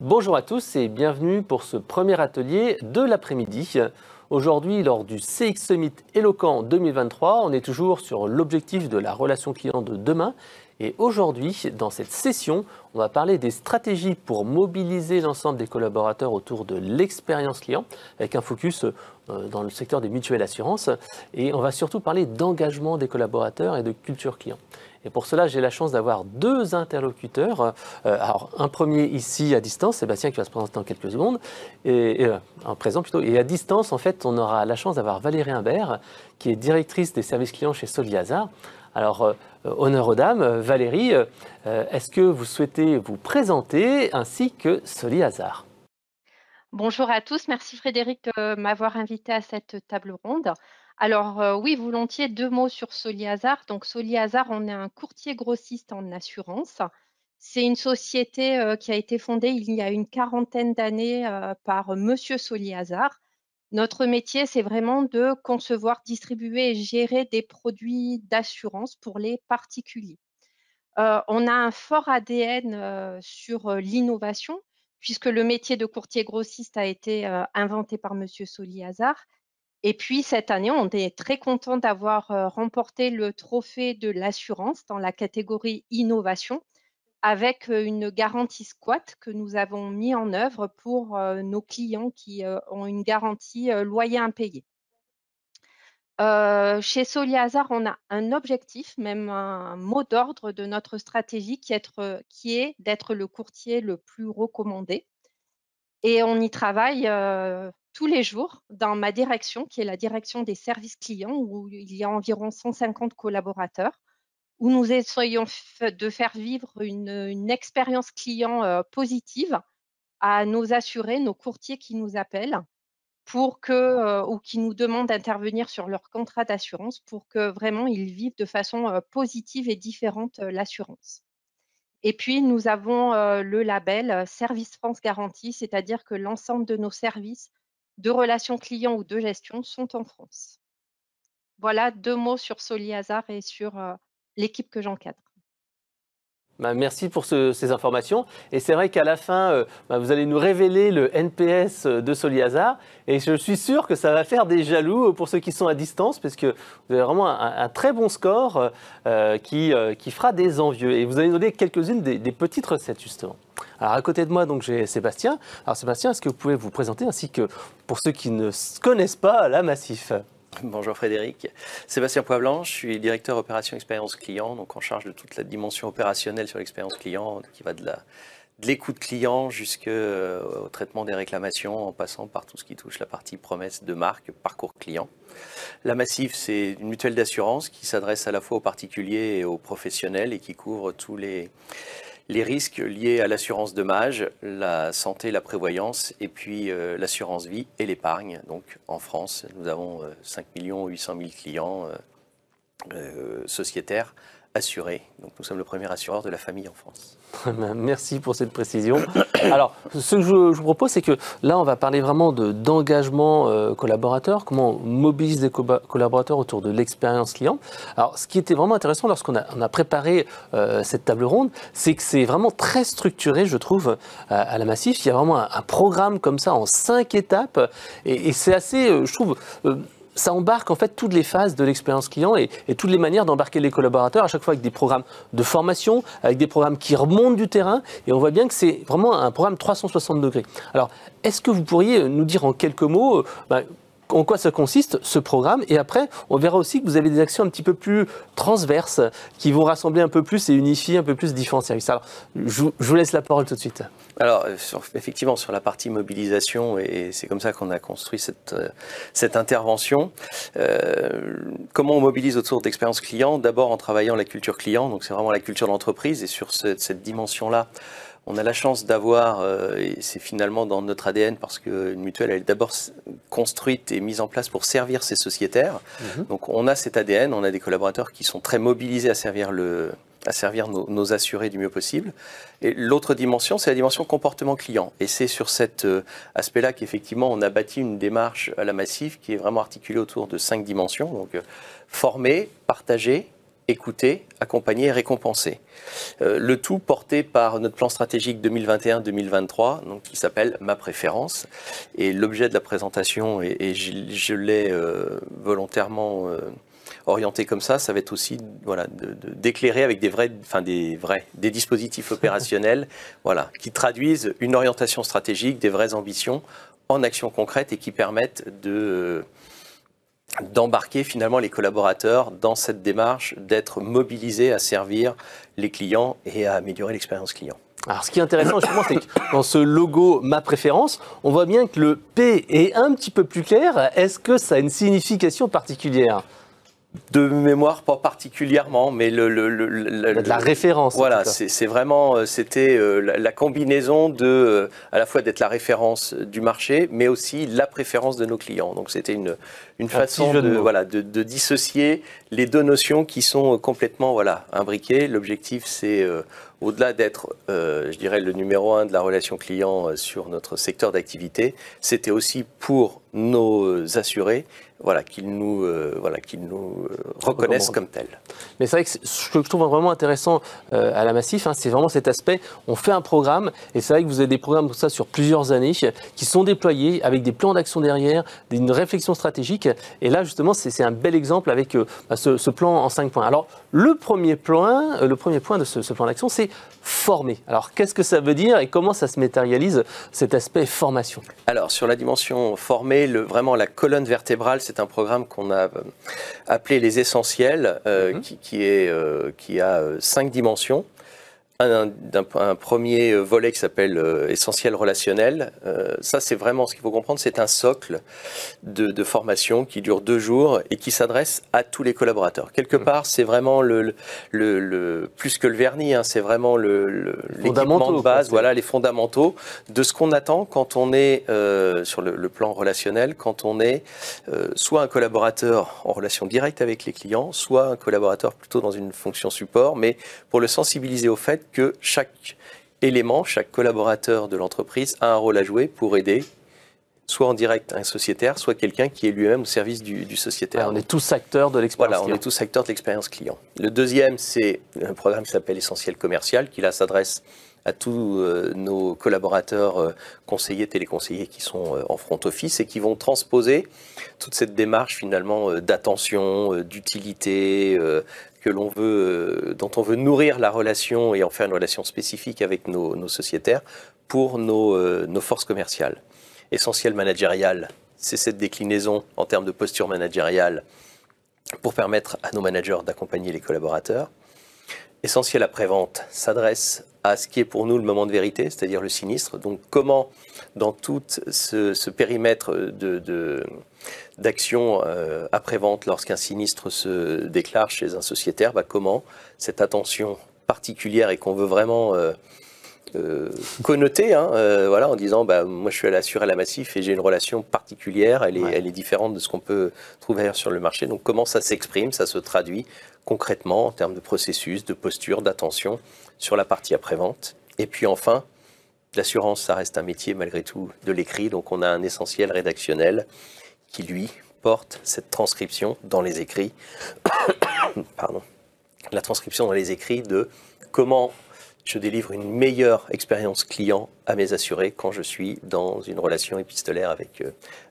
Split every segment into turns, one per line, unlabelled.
Bonjour à tous et bienvenue pour ce premier atelier de l'après-midi. Aujourd'hui, lors du CX Summit Éloquent 2023, on est toujours sur l'objectif de la relation client de demain. Et aujourd'hui, dans cette session, on va parler des stratégies pour mobiliser l'ensemble des collaborateurs autour de l'expérience client, avec un focus dans le secteur des mutuelles assurances. Et on va surtout parler d'engagement des collaborateurs et de culture client. Et pour cela, j'ai la chance d'avoir deux interlocuteurs. Alors, un premier ici à distance, Sébastien, qui va se présenter dans quelques secondes, en présent plutôt. Et à distance, en fait, on aura la chance d'avoir Valérie Imbert, qui est directrice des services clients chez Soliazar. Alors, honneur aux dames. Valérie, est-ce que vous souhaitez vous présenter ainsi que Soliazar ?
Bonjour à tous, merci Frédéric de m'avoir invité à cette table ronde. Alors oui, volontiers, deux mots sur Soliazar. Donc Soliazar, on est un courtier grossiste en assurance. C'est une société qui a été fondée il y a une quarantaine d'années par Monsieur Soliazar. Notre métier, c'est vraiment de concevoir, distribuer et gérer des produits d'assurance pour les particuliers. On a un fort ADN sur l'innovation, puisque le métier de courtier grossiste a été inventé par Monsieur Soliazar. Et puis cette année, on est très content d'avoir remporté le trophée de l'assurance dans la catégorie innovation avec une garantie squat que nous avons mis en œuvre pour nos clients qui ont une garantie loyer impayé. Chez Soliazar, on a un objectif, même un mot d'ordre de notre stratégie qui est d'être le courtier le plus recommandé. Et on y travaille tous les jours dans ma direction, qui est la direction des services clients, où il y a environ 150 collaborateurs, où nous essayons de faire vivre une expérience client positive à nos assurés, nos courtiers qui nous appellent pour que, ou qui nous demandent d'intervenir sur leur contrat d'assurance pour que vraiment ils vivent de façon positive et différente l'assurance. Et puis, nous avons le label Service France Garantie, c'est-à-dire que l'ensemble de nos services de relations clients ou de gestion sont en France. Voilà deux mots sur Soliazar et sur l'équipe que j'encadre.
Merci pour ces informations. Et c'est vrai qu'à la fin, vous allez nous révéler le NPS de Soliazar. Et je suis sûr que ça va faire des jaloux pour ceux qui sont à distance, parce que vous avez vraiment un très bon score qui fera des envieux. Et vous allez nous donner quelques-unes des petites recettes, justement. Alors, à côté de moi, donc, j'ai Sébastien. Alors, Sébastien, est-ce que vous pouvez vous présenter, ainsi que pour ceux qui ne connaissent pas la Massif ?
Bonjour Frédéric, Sébastien Poivlan, je suis directeur opération expérience client, donc en charge de toute la dimension opérationnelle sur l'expérience client, qui va de l'écoute client jusqu'au traitement des réclamations, en passant par tout ce qui touche la partie promesse de marque, parcours client. La Massif, c'est une mutuelle d'assurance qui s'adresse à la fois aux particuliers et aux professionnels et qui couvre tous les risques liés à l'assurance dommage, la santé, la prévoyance et puis l'assurance vie et l'épargne. Donc en France, nous avons 5 800 000 clients sociétaires assurés. Donc nous sommes le premier assureur de la famille en France.
Merci pour cette précision. Alors, ce que je vous propose, c'est que là, on va parler vraiment d'engagement collaborateur, comment on mobilise des collaborateurs autour de l'expérience client. Alors, ce qui était vraiment intéressant lorsqu'on a préparé cette table ronde, c'est que c'est vraiment très structuré, je trouve, à la Massif. Il y a vraiment un programme comme ça en 5 étapes et c'est assez, je trouve... ça embarque en fait toutes les phases de l'expérience client et toutes les manières d'embarquer les collaborateurs, à chaque fois avec des programmes de formation, avec des programmes qui remontent du terrain. Et on voit bien que c'est vraiment un programme 360 degrés. Alors, est-ce que vous pourriez nous dire en quelques mots en quoi ça consiste, ce programme? Et après, on verra aussi que vous avez des actions un petit peu plus transverses qui vont rassembler un peu plus et unifier un peu plus différents services. Alors, je vous laisse la parole tout de suite.
Alors, effectivement, sur la partie mobilisation, et c'est comme ça qu'on a construit cette intervention, comment on mobilise autour d'expérience client? D'abord en travaillant la culture client, donc c'est vraiment la culture d'entreprise, et sur cette dimension-là, on a la chance d'avoir, et c'est finalement dans notre ADN, parce qu'une mutuelle, elle est d'abord construite et mise en place pour servir ses sociétaires. Donc on a cet ADN, on a des collaborateurs qui sont très mobilisés à servir nos assurés du mieux possible. Et l'autre dimension, c'est la dimension comportement client. Et c'est sur cet aspect-là qu'effectivement, on a bâti une démarche à la Massif qui est vraiment articulée autour de 5 dimensions. Donc, former, partager, écouter, accompagner et récompenser. Le tout porté par notre plan stratégique 2021-2023, donc qui s'appelle Ma Préférence. Et l'objet de la présentation, et je l'ai volontairement orienté comme ça va être aussi voilà, d'éclairer avec des dispositifs opérationnels voilà, qui traduisent une orientation stratégique, des vraies ambitions en actions concrètes et qui permettent d'embarquer finalement les collaborateurs dans cette démarche, d'être mobilisés à servir les clients et à améliorer l'expérience client.
Alors, ce qui est intéressant, justement, c'est que dans ce logo Ma Préférence, on voit bien que le P est un petit peu plus clair. Est-ce que ça a une signification particulière ?
De mémoire, pas particulièrement, mais
de la référence.
Voilà, c'est vraiment, c'était la combinaison de, à la fois d'être la référence du marché, mais aussi la préférence de nos clients. Donc c'était une façon de dissocier les deux notions qui sont complètement imbriquées. L'objectif, c'est au-delà d'être, je dirais, le numéro 1 de la relation client sur notre secteur d'activité, c'était aussi pour nos assurés qu'ils nous reconnaissent comme tels.
Mais c'est vrai que ce que je trouve vraiment intéressant à la Massif, c'est vraiment cet aspect, on fait un programme, et c'est vrai que vous avez des programmes comme ça sur plusieurs années, qui sont déployés avec des plans d'action derrière, une réflexion stratégique, et là justement c'est un bel exemple avec ce plan en 5 points. Alors le premier point de ce plan d'action, c'est former. Alors qu'est-ce que ça veut dire et comment ça se matérialise, cet aspect formation ?
Alors sur la dimension formée, vraiment la colonne vertébrale, c'est un programme qu'on a appelé Les Essentiels, qui a 5 dimensions. Un premier volet qui s'appelle Essentiel relationnel. Ça, c'est vraiment ce qu'il faut comprendre, c'est un socle de formation qui dure 2 jours et qui s'adresse à tous les collaborateurs. Quelque part, c'est vraiment plus que le vernis, c'est vraiment l'équipement de base, les fondamentaux de ce qu'on attend quand on est sur le plan relationnel, quand on est soit un collaborateur en relation directe avec les clients, soit un collaborateur plutôt dans une fonction support, mais pour le sensibiliser au fait que chaque élément, chaque collaborateur de l'entreprise a un rôle à jouer pour aider, soit en direct un sociétaire, soit quelqu'un qui est lui-même au service du sociétaire.
On est tous acteurs de l'expérience client.
On est tous acteurs de l'expérience client. Le deuxième, c'est un programme qui s'appelle Essentiel commercial, qui là s'adresse à tous nos collaborateurs conseillers, téléconseillers qui sont en front office et qui vont transposer toute cette démarche finalement d'attention, d'utilité, dont on veut nourrir la relation et en faire une relation spécifique avec nos sociétaires pour nos forces commerciales. Essentiel managérial, c'est cette déclinaison en termes de posture managériale pour permettre à nos managers d'accompagner les collaborateurs. Essentiel après-vente s'adresse à ce qui est pour nous le moment de vérité, c'est-à-dire le sinistre. Donc comment, dans tout ce périmètre d'action après-vente, lorsqu'un sinistre se déclare chez un sociétaire, comment cette attention particulière et qu'on veut vraiment connoter, en disant moi je suis assuré à la Massif et j'ai une relation particulière, elle est différente de ce qu'on peut trouver ailleurs sur le marché. Donc comment ça s'exprime, ça se traduit concrètement en termes de processus, de posture, d'attention sur la partie après-vente. Et puis enfin, l'assurance, ça reste un métier malgré tout de l'écrit, donc on a un essentiel rédactionnel qui lui porte cette transcription dans les écrits, la transcription dans les écrits de comment je délivre une meilleure expérience client à mes assurés quand je suis dans une relation épistolaire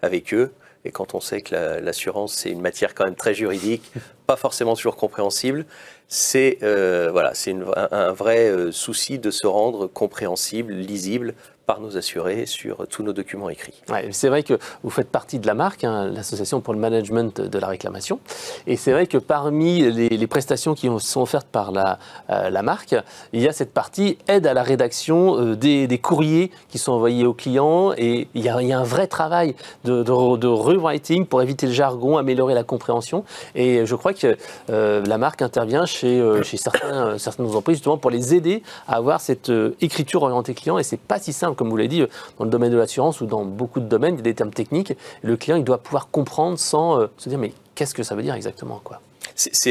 avec eux. Et quand on sait que l'assurance, c'est une matière quand même très juridique, pas forcément toujours compréhensible, c'est un vrai souci de se rendre compréhensible, lisible par nos assurés sur tous nos documents écrits.
Ouais, c'est vrai que vous faites partie de la marque, l'Association pour le management de la réclamation. Et c'est vrai que parmi les prestations qui sont offertes par la marque, il y a cette partie aide à la rédaction des courriers qui sont envoyés aux clients. Et il y a un vrai travail de rewriting pour éviter le jargon, améliorer la compréhension. Et je crois que la marque intervient chez certaines entreprises justement pour les aider à avoir cette écriture orientée client. Et c'est pas si simple, comme vous l'avez dit, dans le domaine de l'assurance ou dans beaucoup de domaines, il y a des termes techniques. Le client, il doit pouvoir comprendre sans se dire mais qu'est-ce que ça veut dire exactement, quoi.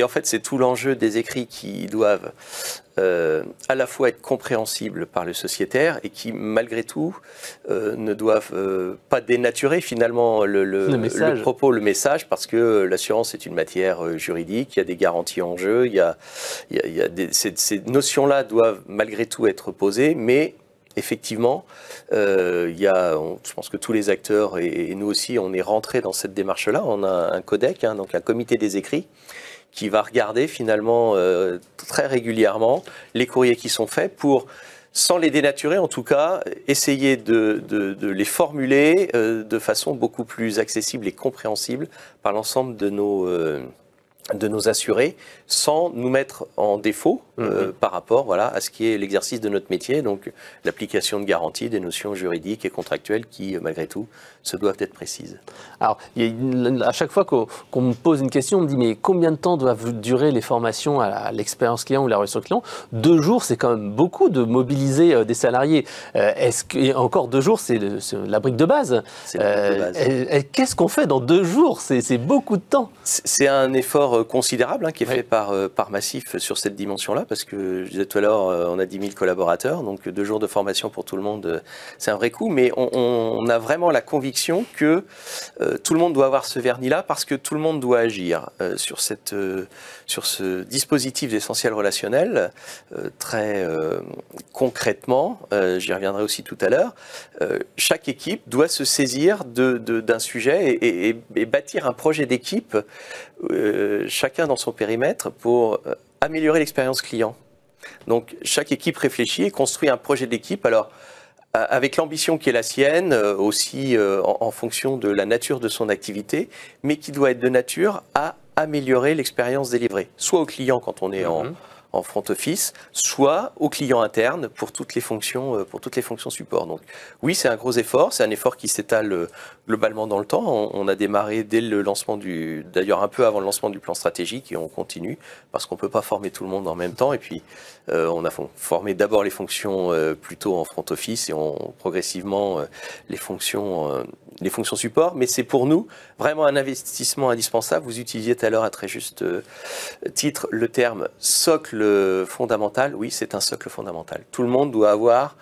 En fait, c'est tout l'enjeu des écrits qui doivent à la fois être compréhensibles par le sociétaire et qui, malgré tout, ne doivent pas dénaturer finalement le propos, le message, parce que l'assurance est une matière juridique, il y a des garanties en jeu, ces notions-là doivent malgré tout être posées, mais effectivement, je pense que tous les acteurs et nous aussi, on est rentrés dans cette démarche-là. On a un codec, donc un comité des écrits, qui va regarder finalement très régulièrement les courriers qui sont faits pour, sans les dénaturer en tout cas, essayer de les formuler de façon beaucoup plus accessible et compréhensible par l'ensemble de nos assurés, sans nous mettre en défaut par rapport à ce qui est l'exercice de notre métier, donc l'application de garanties, des notions juridiques et contractuelles qui, malgré tout, se doivent être précises.
Alors, à chaque fois qu'on me pose une question, on me dit mais combien de temps doivent durer les formations à l'expérience client ou la relation client? 2 jours, c'est quand même beaucoup de mobiliser des salariés. Et encore 2 jours, c'est la brique de base. Qu'est-ce qu'on fait dans 2 jours? C'est beaucoup de temps.
C'est un effort considérable qui est fait par Massif sur cette dimension-là, parce que je disais tout à l'heure, on a 10 000 collaborateurs, donc 2 jours de formation pour tout le monde, c'est un vrai coup, mais on a vraiment la conviction que tout le monde doit avoir ce vernis-là, parce que tout le monde doit agir sur ce dispositif d'essentiel relationnel très concrètement. J'y reviendrai aussi tout à l'heure. Chaque équipe doit se saisir d'un sujet et bâtir un projet d'équipe, chacun dans son périmètre, pour améliorer l'expérience client. Donc chaque équipe réfléchit et construit un projet d'équipe. Alors, avec l'ambition qui est la sienne, aussi en fonction de la nature de son activité, mais qui doit être de nature à améliorer l'expérience délivrée, soit au client quand on est en front office, soit au client interne pour toutes les fonctions support. Donc oui, c'est un gros effort, c'est un effort qui s'étale globalement dans le temps. On a démarré dès le lancement d'ailleurs un peu avant le lancement du plan stratégique, et on continue parce qu'on peut pas former tout le monde en même temps. Et puis on a formé d'abord les fonctions plutôt en front office et progressivement les fonctions support, mais c'est pour nous vraiment un investissement indispensable. Vous utilisiez tout à l'heure à très juste titre le terme socle fondamental. Oui, c'est un socle fondamental. Tout le monde doit avoir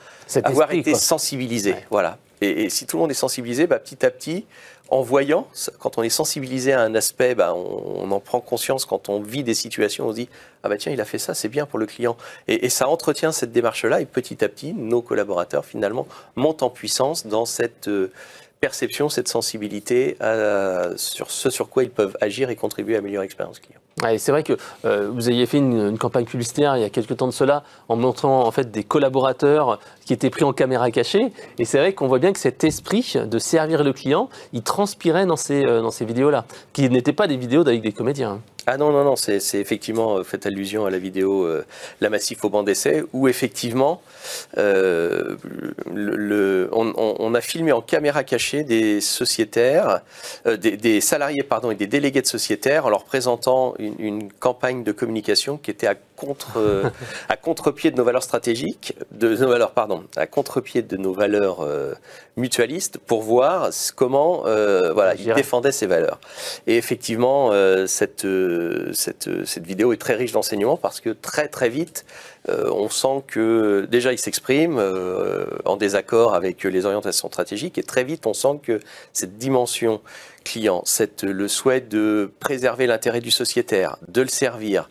été sensibilisé. Ouais. Voilà. Et si tout le monde est sensibilisé, petit à petit, en voyant, quand on est sensibilisé à un aspect, on en prend conscience quand on vit des situations, on se dit « Ah tiens, il a fait ça, c'est bien pour le client ». Et ça entretient cette démarche-là, et petit à petit, nos collaborateurs, finalement, montent en puissance dans cette perception, cette sensibilité sur ce sur quoi ils peuvent agir et contribuer à améliorer l'expérience client.
Ouais, c'est vrai que vous aviez fait une campagne publicitaire il y a quelques temps de cela en montrant en fait des collaborateurs qui étaient pris en caméra cachée, et c'est vrai qu'on voit bien que cet esprit de servir le client, il transpirait dans ces vidéos-là, qui n'étaient pas des vidéos avec des comédiens.
Ah non, c'est effectivement, fait allusion à la vidéo La Massif au banc d'essai, où effectivement on a filmé en caméra cachée des sociétaires, des salariés et des délégués de sociétaires, en leur présentant une campagne de communication qui était à contre-pied de nos valeurs stratégiques, à contre-pied de nos valeurs mutualistes, pour voir comment ils défendaient ces valeurs. Et effectivement, cette vidéo est très riche d'enseignements, parce que très très vite, on sent que déjà il s'exprime en désaccord avec les orientations stratégiques, et très vite on sent que cette dimension client, le souhait de préserver l'intérêt du sociétaire, de servir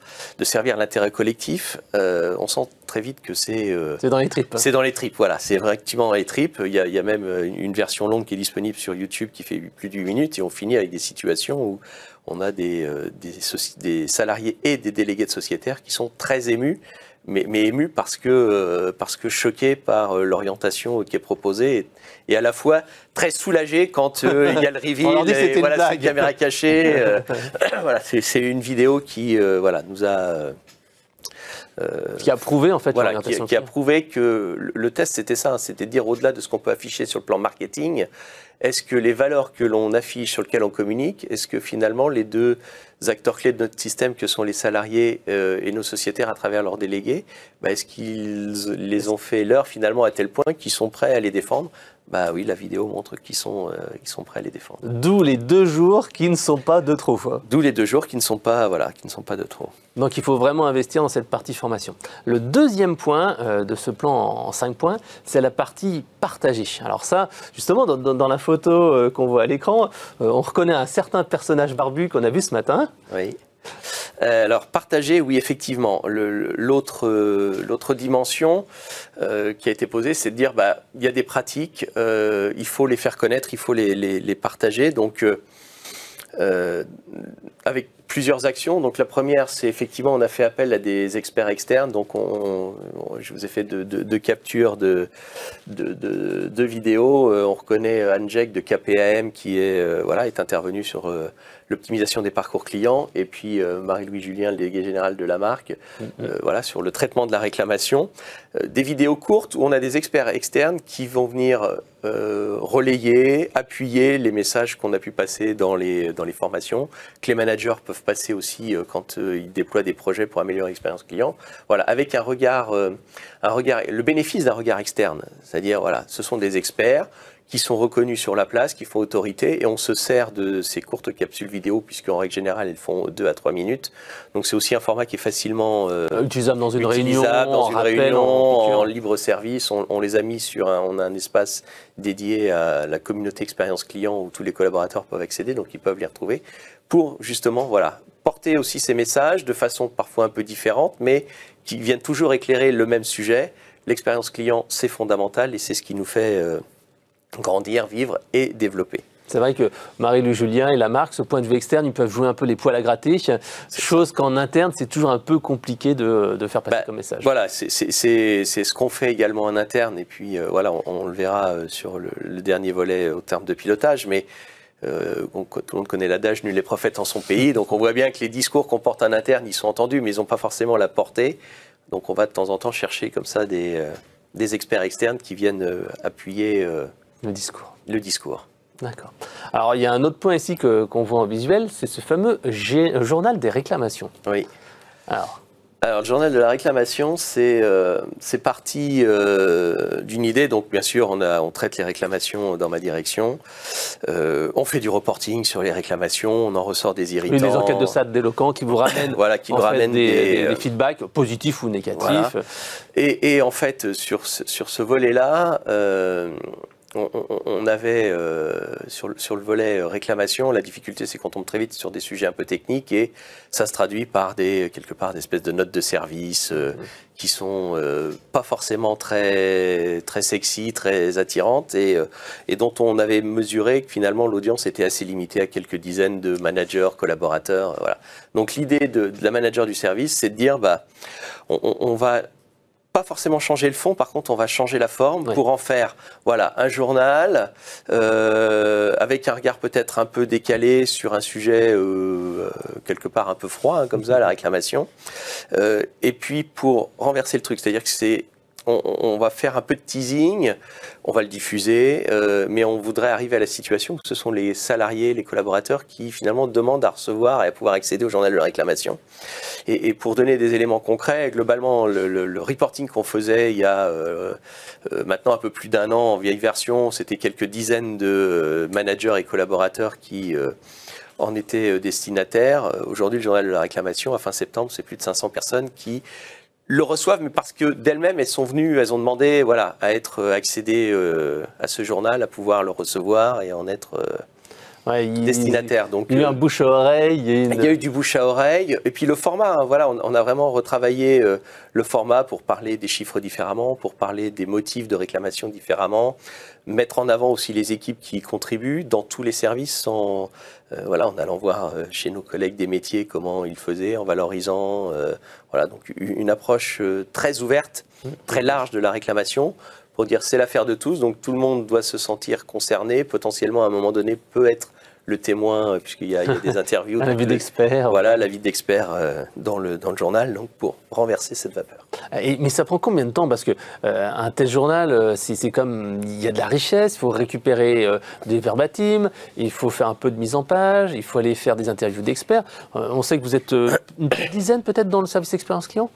l'intérêt collectif, on sent très vite que c'est
dans les tripes.
C'est dans les tripes, voilà, c'est effectivement dans les tripes. Il y a même une version longue qui est disponible sur YouTube qui fait plus de 8 minutes, et on finit avec des situations où on a des salariés et des délégués de sociétaires qui sont très émus, mais émus parce que choqués par l'orientation qui est proposée, et à la fois très soulagés quand il y a le reveal, c'est une caméra cachée. C'est une vidéo qui nous a...
qui a prouvé en fait l'orientation.
Qui a prouvé que le test c'était ça, c'était de dire, au-delà de ce qu'on peut afficher sur le plan marketing, est-ce que les valeurs que l'on affiche, sur lesquelles on communique, est-ce que finalement les deux acteurs clés de notre système, que sont les salariés et nos sociétaires à travers leurs délégués, est-ce qu'ils les ont fait leur finalement à tel point qu'ils sont prêts à les défendre? Bah oui, la vidéo montre qu'ils sont prêts à les défendre.
D'où les 2 jours qui ne sont pas de trop.
D'où les 2 jours qui ne sont pas de trop.
Donc il faut vraiment investir dans cette partie formation. Le deuxième point de ce plan en 5 points, c'est la partie partagée. Alors ça, justement, dans la photo qu'on voit à l'écran, on reconnaît un certain personnage barbu qu'on a vu ce matin.
Oui. Alors, partager, oui, effectivement. L'autre dimension qui a été posée, c'est de dire, il y a des pratiques, il faut les faire connaître, il faut les partager. Donc, avec plusieurs actions. Donc, la première, c'est effectivement, on a fait appel à des experts externes. Donc, je vous ai fait deux captures de vidéos. On reconnaît Anne Jek de KPAM qui est intervenue sur l'optimisation des parcours clients, et puis Marie-Louise Julien, le délégué général de la marque, sur le traitement de la réclamation. Des vidéos courtes où on a des experts externes qui vont venir relayer, appuyer les messages qu'on a pu passer dans les formations, que les managers peuvent passer aussi quand ils déploient des projets pour améliorer l'expérience client. Voilà, avec un regard, le bénéfice d'un regard externe, c'est-à-dire ce sont des experts qui sont reconnus sur la place, qui font autorité, et on se sert de ces courtes capsules vidéo, puisqu'en règle générale, elles font 2 à 3 minutes. Donc c'est aussi un format qui est facilement
utilisable dans une réunion,
en libre service. On les a mis on a un espace dédié à la communauté expérience client où tous les collaborateurs peuvent accéder, donc ils peuvent les retrouver, pour justement porter aussi ces messages de façon parfois un peu différente, mais qui viennent toujours éclairer le même sujet. L'expérience client, c'est fondamental, et c'est ce qui nous fait grandir, vivre et développer.
C'est vrai que Marie-Louise Julien et la marque, ce point de vue externe, ils peuvent jouer un peu les poils à gratter, chose qu'en interne, c'est toujours un peu compliqué de faire passer comme message. Voilà,
c'est ce qu'on fait également en interne, et puis on le verra sur le dernier volet au terme de pilotage, mais tout le monde connaît l'adage « nul n'est prophète en son pays », donc on voit bien que les discours qu'on porte en interne, ils sont entendus, mais ils n'ont pas forcément la portée, donc on va de temps en temps chercher comme ça des experts externes qui viennent appuyer le discours.
D'accord. Alors, il y a un autre point ici qu'on voit en visuel, c'est ce fameux journal des réclamations.
Oui. Alors, le journal de la réclamation, c'est parti d'une idée. Donc, bien sûr, on traite les réclamations dans ma direction. On fait du reporting sur les réclamations, on en ressort des irritants.
Des enquêtes de SAT d'éloquents qui vous ramènent, des feedbacks positifs ou négatifs.
Voilà. Et en fait, sur ce volet-là, on avait sur le volet réclamation, la difficulté c'est qu'on tombe très vite sur des sujets un peu techniques, et ça se traduit par quelque part des espèces de notes de service qui sont pas forcément très sexy, très attirantes, et dont on avait mesuré que finalement l'audience était assez limitée à quelques dizaines de managers, collaborateurs. Voilà. Donc l'idée de la manager du service, c'est de dire on va pas forcément changer le fond, par contre on va changer la forme pour en faire un journal avec un regard peut-être un peu décalé sur un sujet quelque part un peu froid, comme ça, la réclamation, et puis pour renverser le truc, c'est-à-dire que on va faire un peu de teasing, on va le diffuser, mais on voudrait arriver à la situation où ce sont les salariés, les collaborateurs qui finalement demandent à recevoir et à pouvoir accéder au journal de réclamation. Et pour donner des éléments concrets, globalement, le reporting qu'on faisait il y a maintenant un peu plus d'1 an en vieille version, c'était quelques dizaines de managers et collaborateurs qui en étaient destinataires. Aujourd'hui, le journal de la réclamation, à fin septembre, c'est plus de 500 personnes qui le reçoivent, mais parce que d'elles-mêmes, elles ont demandé à être accédées à ce journal, à pouvoir le recevoir et en être destinataire. Donc,
il y a eu un bouche à oreille.
Il y a eu du bouche à oreille. Et puis le format, on a vraiment retravaillé le format pour parler des chiffres différemment, pour parler des motifs de réclamation différemment, mettre en avant aussi les équipes qui y contribuent dans tous les services, en allant voir chez nos collègues des métiers comment ils faisaient, en valorisant. Donc une approche très ouverte, très large de la réclamation, pour dire c'est l'affaire de tous, donc tout le monde doit se sentir concerné, potentiellement à un moment donné peut être le témoin, puisqu'il y a des interviews.
L'avis d'expert.
Voilà, l'avis d'expert dans le journal, donc pour renverser cette vapeur.
Mais ça prend combien de temps? Parce que un tel journal, c'est comme, il y a de la richesse, il faut récupérer des verbatims, il faut faire un peu de mise en page, il faut aller faire des interviews d'experts. On sait que vous êtes une dizaine peut-être dans le service expérience client?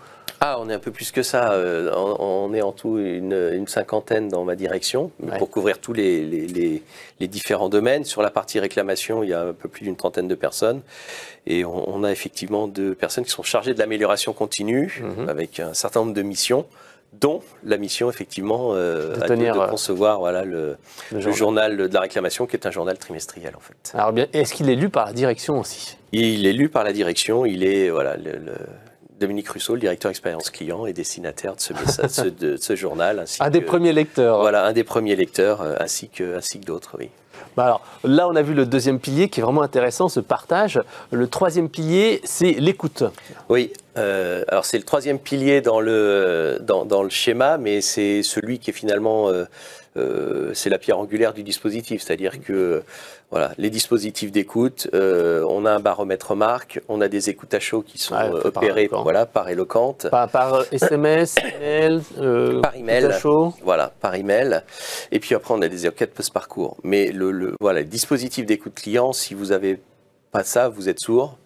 Ah, on est un peu plus que ça. On est en tout une cinquantaine dans ma direction, pour couvrir tous les différents domaines. Sur la partie réclamation, il y a un peu plus d'une trentaine de personnes. Et on a effectivement 2 personnes qui sont chargées de l'amélioration continue, avec un certain nombre de missions, dont la mission, effectivement, de concevoir voilà, le journal de la réclamation, qui est un journal trimestriel, en fait.
Alors bien, est-ce qu'il est lu par la direction aussi?
Il est lu par la direction. Il est, voilà, Dominique Russo, le directeur expérience client, est destinataire de ce journal.
Un des premiers lecteurs.
Voilà, un des premiers lecteurs, ainsi que d'autres, oui.
Bah alors, là, on a vu le deuxième pilier qui est vraiment intéressant, ce partage. Le troisième pilier, c'est l'écoute.
Oui, alors c'est le troisième pilier dans le schéma, mais c'est celui qui est finalement... c'est la pierre angulaire du dispositif, c'est-à-dire que voilà, les dispositifs d'écoute, on a un baromètre marque, on a des écoutes à chaud qui sont opérées par Eloquent.
Par SMS, email,
par email,
à chaud.
Voilà, par email. Et puis après, on a des enquêtes post-parcours. Mais le dispositif d'écoute client, si vous n'avez pas ça, vous êtes sourd.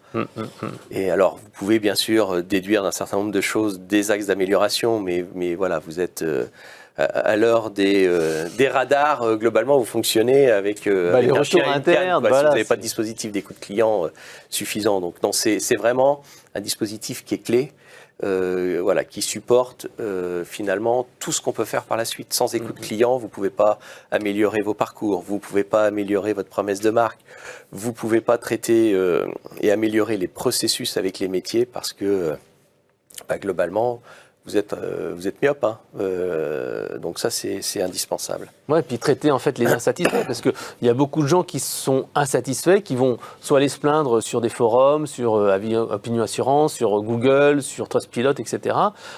Et alors, vous pouvez bien sûr déduire d'un certain nombre de choses des axes d'amélioration, mais voilà, vous êtes... à l'heure des radars, globalement, vous fonctionnez avec
les retours internes.
Si vous n'avez pas de dispositif d'écoute client suffisant. Donc, non, c'est vraiment un dispositif qui est clé, voilà, qui supporte finalement tout ce qu'on peut faire par la suite. Sans écoute client, vous ne pouvez pas améliorer vos parcours, vous ne pouvez pas améliorer votre promesse de marque, vous ne pouvez pas traiter et améliorer les processus avec les métiers parce que, globalement, vous êtes myope, hein. Donc ça c'est indispensable.
Ouais, et puis traiter en fait les insatisfaits, parce qu'il y a beaucoup de gens qui sont insatisfaits, qui vont soit aller se plaindre sur des forums, sur Opinion Assurance, sur Google, sur Trustpilot, etc.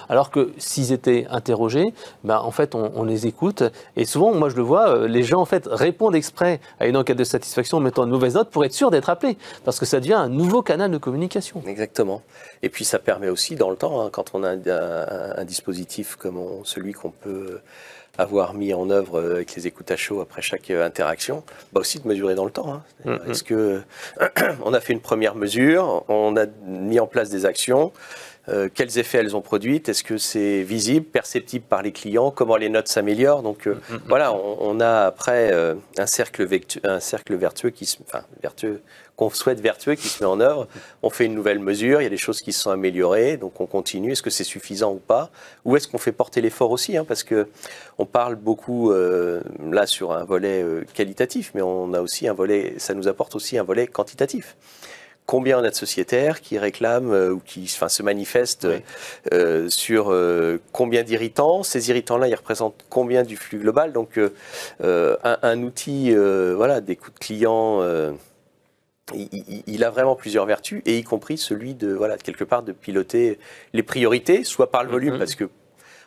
Alors que s'ils étaient interrogés, en fait on les écoute, et souvent moi je le vois, les gens en fait répondent exprès à une enquête de satisfaction en mettant une mauvaise note pour être sûr d'être appelés, parce que ça devient un nouveau canal de communication.
Exactement. Et puis ça permet aussi dans le temps, hein, quand on a un dispositif comme celui qu'on peut avoir mis en œuvre avec les écoutes à chaud après chaque interaction, aussi de mesurer dans le temps. Hein. Est-ce que on a fait une première mesure, on a mis en place des actions, quels effets elles ont produits, est-ce que c'est visible, perceptible par les clients, comment les notes s'améliorent. Donc voilà, on a après un cercle vertueux qu'on souhaite vertueux qui se met en œuvre. On fait une nouvelle mesure, il y a des choses qui se sont améliorées, donc on continue. Est-ce que c'est suffisant ou pas? Ou est-ce qu'on fait porter l'effort aussi, hein, parce que on parle beaucoup là sur un volet qualitatif, mais on a aussi un volet, ça nous apporte aussi un volet quantitatif. Combien on a de sociétaires qui réclament ou qui se manifestent sur combien d'irritants? Ces irritants-là, ils représentent combien du flux global? Donc un outil d'écoute client, il a vraiment plusieurs vertus, et y compris celui de quelque part de piloter les priorités, soit par le volume, parce que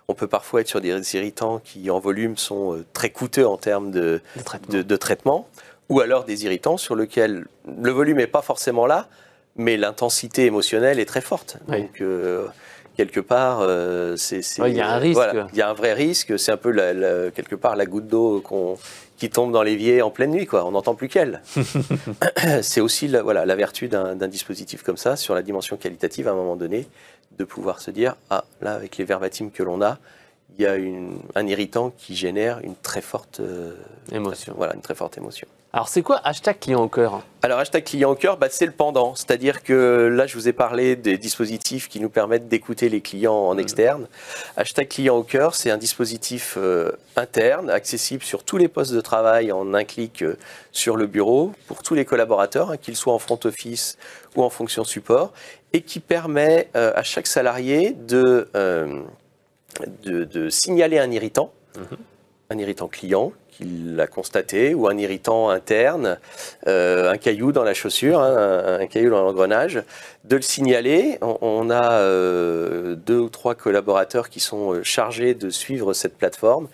on peut parfois être sur des irritants qui en volume sont très coûteux en termes de traitement, ou alors des irritants sur lesquels le volume n'est pas forcément là, mais l'intensité émotionnelle est très forte.
Oui.
Donc quelque part,
il y a un risque.
Il y a un vrai risque. C'est un peu quelque part la goutte d'eau qui tombe dans l'évier en pleine nuit, quoi. On n'entend plus qu'elle. C'est aussi la vertu d'un dispositif comme ça, sur la dimension qualitative, à un moment donné, de pouvoir se dire, là, avec les verbatims que l'on a, il y a un irritant qui génère une très forte émotion. Une très forte émotion.
Alors c'est quoi hashtag client au cœur?
Alors hashtag client au cœur, c'est le pendant. C'est-à-dire que là, je vous ai parlé des dispositifs qui nous permettent d'écouter les clients en externe. Hashtag client au cœur, c'est un dispositif interne, accessible sur tous les postes de travail en un clic sur le bureau, pour tous les collaborateurs, qu'ils soient en front office ou en fonction support, et qui permet à chaque salarié de signaler un irritant client qu'il a constaté, ou un irritant interne, un caillou dans la chaussure, un caillou dans l'engrenage, de le signaler. On a 2 ou 3 collaborateurs qui sont chargés de suivre cette plateforme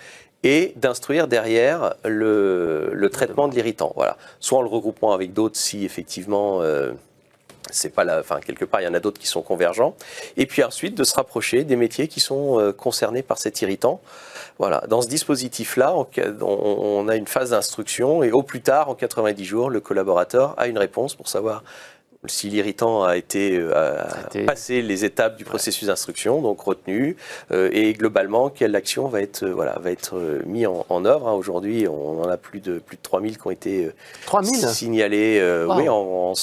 et d'instruire derrière le traitement de l'irritant. Voilà. Soit en le regroupant avec d'autres si effectivement c'est pas quelque part il y en a d'autres qui sont convergents. Et puis ensuite de se rapprocher des métiers qui sont concernés par cet irritant. Voilà. Dans ce dispositif-là, on a une phase d'instruction et au plus tard, en 90 jours, le collaborateur a une réponse pour savoir si l'irritant a passé les étapes du processus d'instruction, donc retenu, et globalement, quelle action va être mise en œuvre. Aujourd'hui, on en a plus de 3000 qui ont été signalés oui, en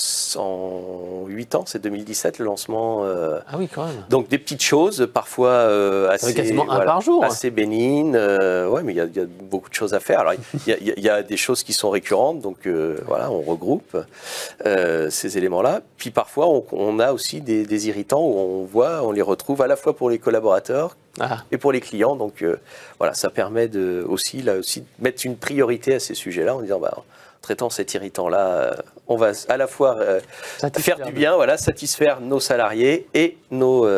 8 ans, c'est 2017 le lancement.
Ah oui, quand même.
Donc des petites choses, parfois
quasiment un par jour.
Assez bénignes, ouais, mais il y a beaucoup de choses à faire. Alors, il y a des choses qui sont récurrentes, donc voilà, on regroupe ces éléments-là. Puis parfois, on a aussi des irritants où on les retrouve à la fois pour les collaborateurs et pour les clients. Donc voilà, ça permet aussi de mettre une priorité à ces sujets-là en disant, en traitant cet irritant-là, on va à la fois faire du bien, satisfaire nos salariés et nos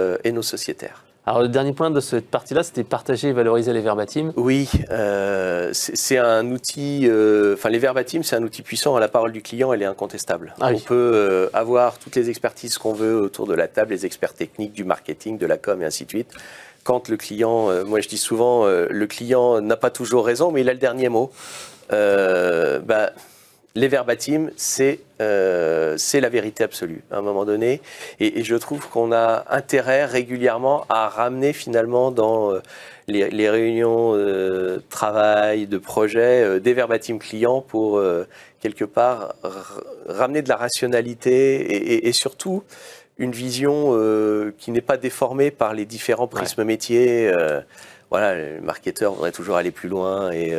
sociétaires.
Alors, le dernier point de cette partie-là, c'était partager et valoriser les verbatims.
Oui, c'est un outil, les verbatims, c'est un outil puissant. La parole du client, elle est incontestable. On peut avoir toutes les expertises qu'on veut autour de la table, les experts techniques, du marketing, de la com et ainsi de suite. Quand le client, moi je dis souvent, le client n'a pas toujours raison, mais il a le dernier mot. Les verbatims, c'est la vérité absolue à un moment donné. Et je trouve qu'on a intérêt régulièrement à ramener finalement dans les réunions de travail, de projet, des verbatims clients pour quelque part ramener de la rationalité et surtout une vision qui n'est pas déformée par les différents prismes métiers. Voilà, le marketeur voudrait toujours aller plus loin et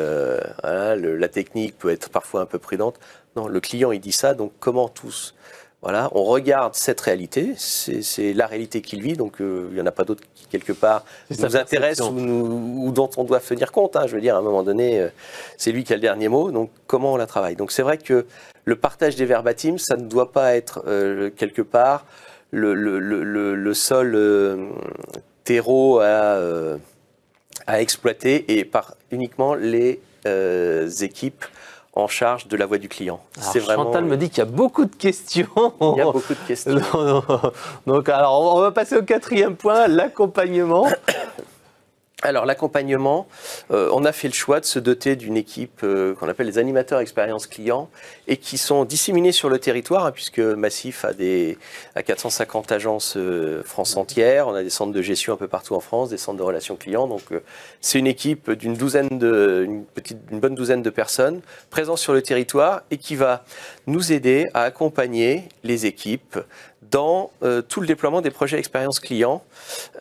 la technique peut être parfois un peu prudente. Non, le client, il dit ça, donc comment tous on regarde cette réalité, c'est la réalité qu'il vit, donc il n'y en a pas d'autres qui, quelque part, nous intéressent ou dont on doit tenir compte. Je veux dire, à un moment donné, c'est lui qui a le dernier mot, donc comment on la travaille. Donc c'est vrai que le partage des verbatims, ça ne doit pas être quelque part le seul terreau à exploiter et par uniquement les équipes en charge de la voix du client.
Chantal me dit qu'il y a beaucoup de questions.
Il y a beaucoup de questions.
Donc, alors, on va passer au 4e point, l'accompagnement.
Alors l'accompagnement, on a fait le choix de se doter d'une équipe qu'on appelle les animateurs expérience client et qui sont disséminés sur le territoire puisque Massif a 450 agences France entière, on a des centres de gestion un peu partout en France, des centres de relations clients, donc c'est une équipe d'une bonne douzaine de personnes présentes sur le territoire et qui va nous aider à accompagner les équipes dans tout le déploiement des projets expérience client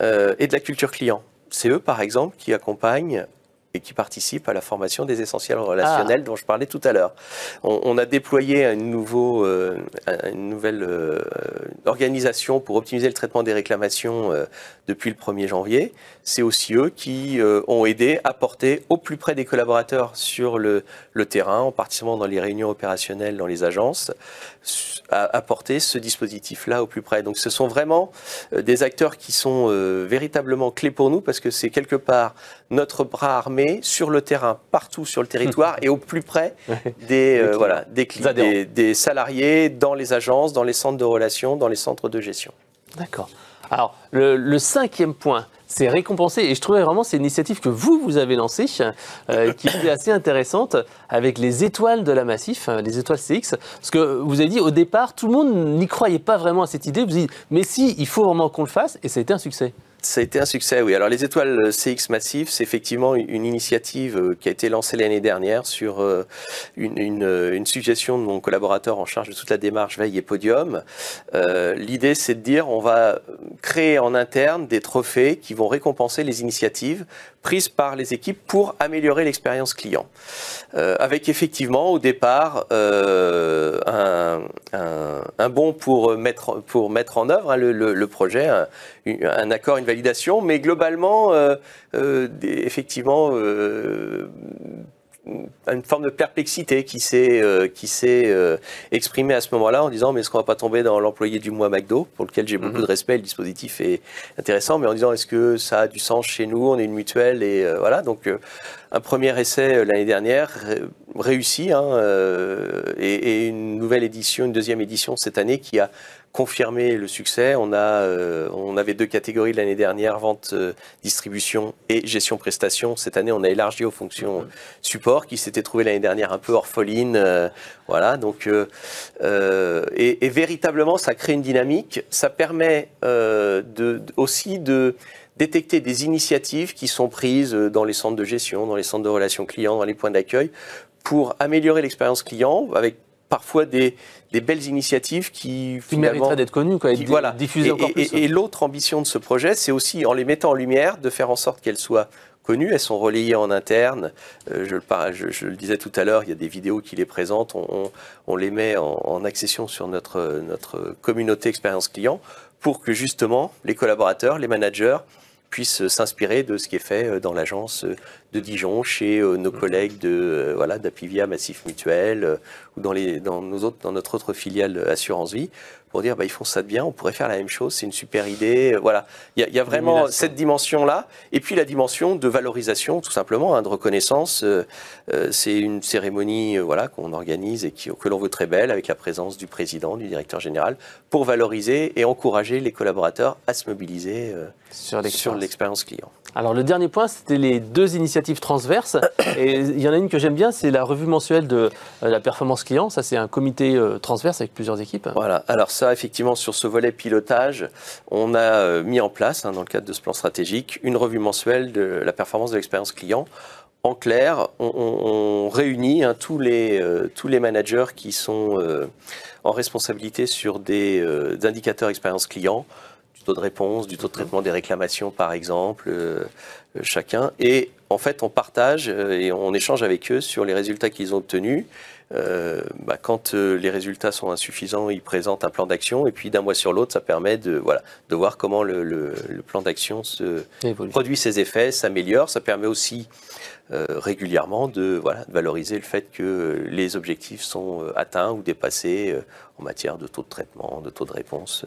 et de la culture client. C'est eux, par exemple, qui accompagnent et qui participent à la formation des essentiels relationnels dont je parlais tout à l'heure. On a déployé une nouvelle organisation pour optimiser le traitement des réclamations depuis le 1er janvier. C'est aussi eux qui ont aidé à porter au plus près des collaborateurs sur le terrain, en participant dans les réunions opérationnelles dans les agences, à porter ce dispositif-là au plus près. Donc ce sont vraiment des acteurs qui sont véritablement clés pour nous parce que c'est quelque part notre bras armé sur le terrain, partout sur le territoire et au plus près des salariés dans les agences, dans les centres de relations, dans les centres de gestion.
D'accord. Alors, le 5e point, c'est récompenser. Et je trouvais vraiment c'est une initiative que vous avez lancée, qui était assez intéressante, avec les étoiles de la Massif, les étoiles CX. Parce que vous avez dit, au départ, tout le monde n'y croyait pas vraiment à cette idée. Vous avez dit, mais si, il faut vraiment qu'on le fasse. Et ça a été un succès.
Ça a été un succès, oui. Alors les étoiles CX Massif, c'est effectivement une initiative qui a été lancée l'année dernière sur une suggestion de mon collaborateur en charge de toute la démarche Veille et Podium. L'idée, c'est de dire on va créer en interne des trophées qui vont récompenser les initiatives prises par les équipes pour améliorer l'expérience client. Avec effectivement au départ un bon pour mettre en œuvre le projet, un accord, une validation, mais globalement effectivement une forme de perplexité qui s'est exprimée à ce moment-là en disant mais est-ce qu'on va pas tomber dans l'employé du mois McDo, pour lequel j'ai beaucoup de respect, le dispositif est intéressant, mais en disant est-ce que ça a du sens chez nous, on est une mutuelle et voilà, donc un premier essai l'année dernière réussi et une nouvelle édition, une deuxième édition cette année qui a confirmé le succès. On avait 2 catégories l'année dernière, vente, distribution et gestion prestation. Cette année, on a élargi aux fonctions support qui s'étaient trouvées l'année dernière un peu orphelines. Voilà, donc et véritablement, ça crée une dynamique. Ça permet aussi de détecter des initiatives qui sont prises dans les centres de gestion, dans les centres de relations clients, dans les points d'accueil, pour améliorer l'expérience client avec parfois des belles initiatives qui
mériteraient d'être connues, quoi, et diffusées encore plus.
Et l'autre ambition de ce projet, c'est aussi, en les mettant en lumière, de faire en sorte qu'elles soient connues. Elles sont relayées en interne. Je le disais tout à l'heure, il y a des vidéos qui les présentent. On les met en accession sur notre communauté expérience client pour que justement les collaborateurs, les managers puissent s'inspirer de ce qui est fait dans l'agence de Dijon, chez nos collègues d'Apivia, Massif Mutuel, ou dans notre autre filiale Assurance Vie, pour dire ils font ça de bien, on pourrait faire la même chose, c'est une super idée. Voilà, il y a vraiment cette dimension-là, et puis la dimension de valorisation, tout simplement, de reconnaissance. C'est une cérémonie qu'on organise et que l'on veut très belle, avec la présence du président, du directeur général, pour valoriser et encourager les collaborateurs à se mobiliser sur l'expérience client.
Alors le dernier point, c'était les 2 initiatives transverses. Et il y en a une que j'aime bien, c'est la revue mensuelle de la performance client. Ça, c'est un comité transverse avec plusieurs équipes.
Voilà. Alors ça, effectivement, sur ce volet pilotage, on a mis en place, dans le cadre de ce plan stratégique, une revue mensuelle de la performance de l'expérience client. En clair, on réunit tous les managers qui sont en responsabilité sur des indicateurs expérience client, du taux de réponse, du taux de traitement des réclamations par exemple, chacun. Et en fait, on partage et on échange avec eux sur les résultats qu'ils ont obtenus. Quand les résultats sont insuffisants, ils présentent un plan d'action et puis d'un mois sur l'autre, ça permet de voir comment le plan d'action produit ses effets, s'améliore. Ça permet aussi régulièrement de valoriser le fait que les objectifs sont atteints ou dépassés en matière de taux de traitement, de taux de réponse.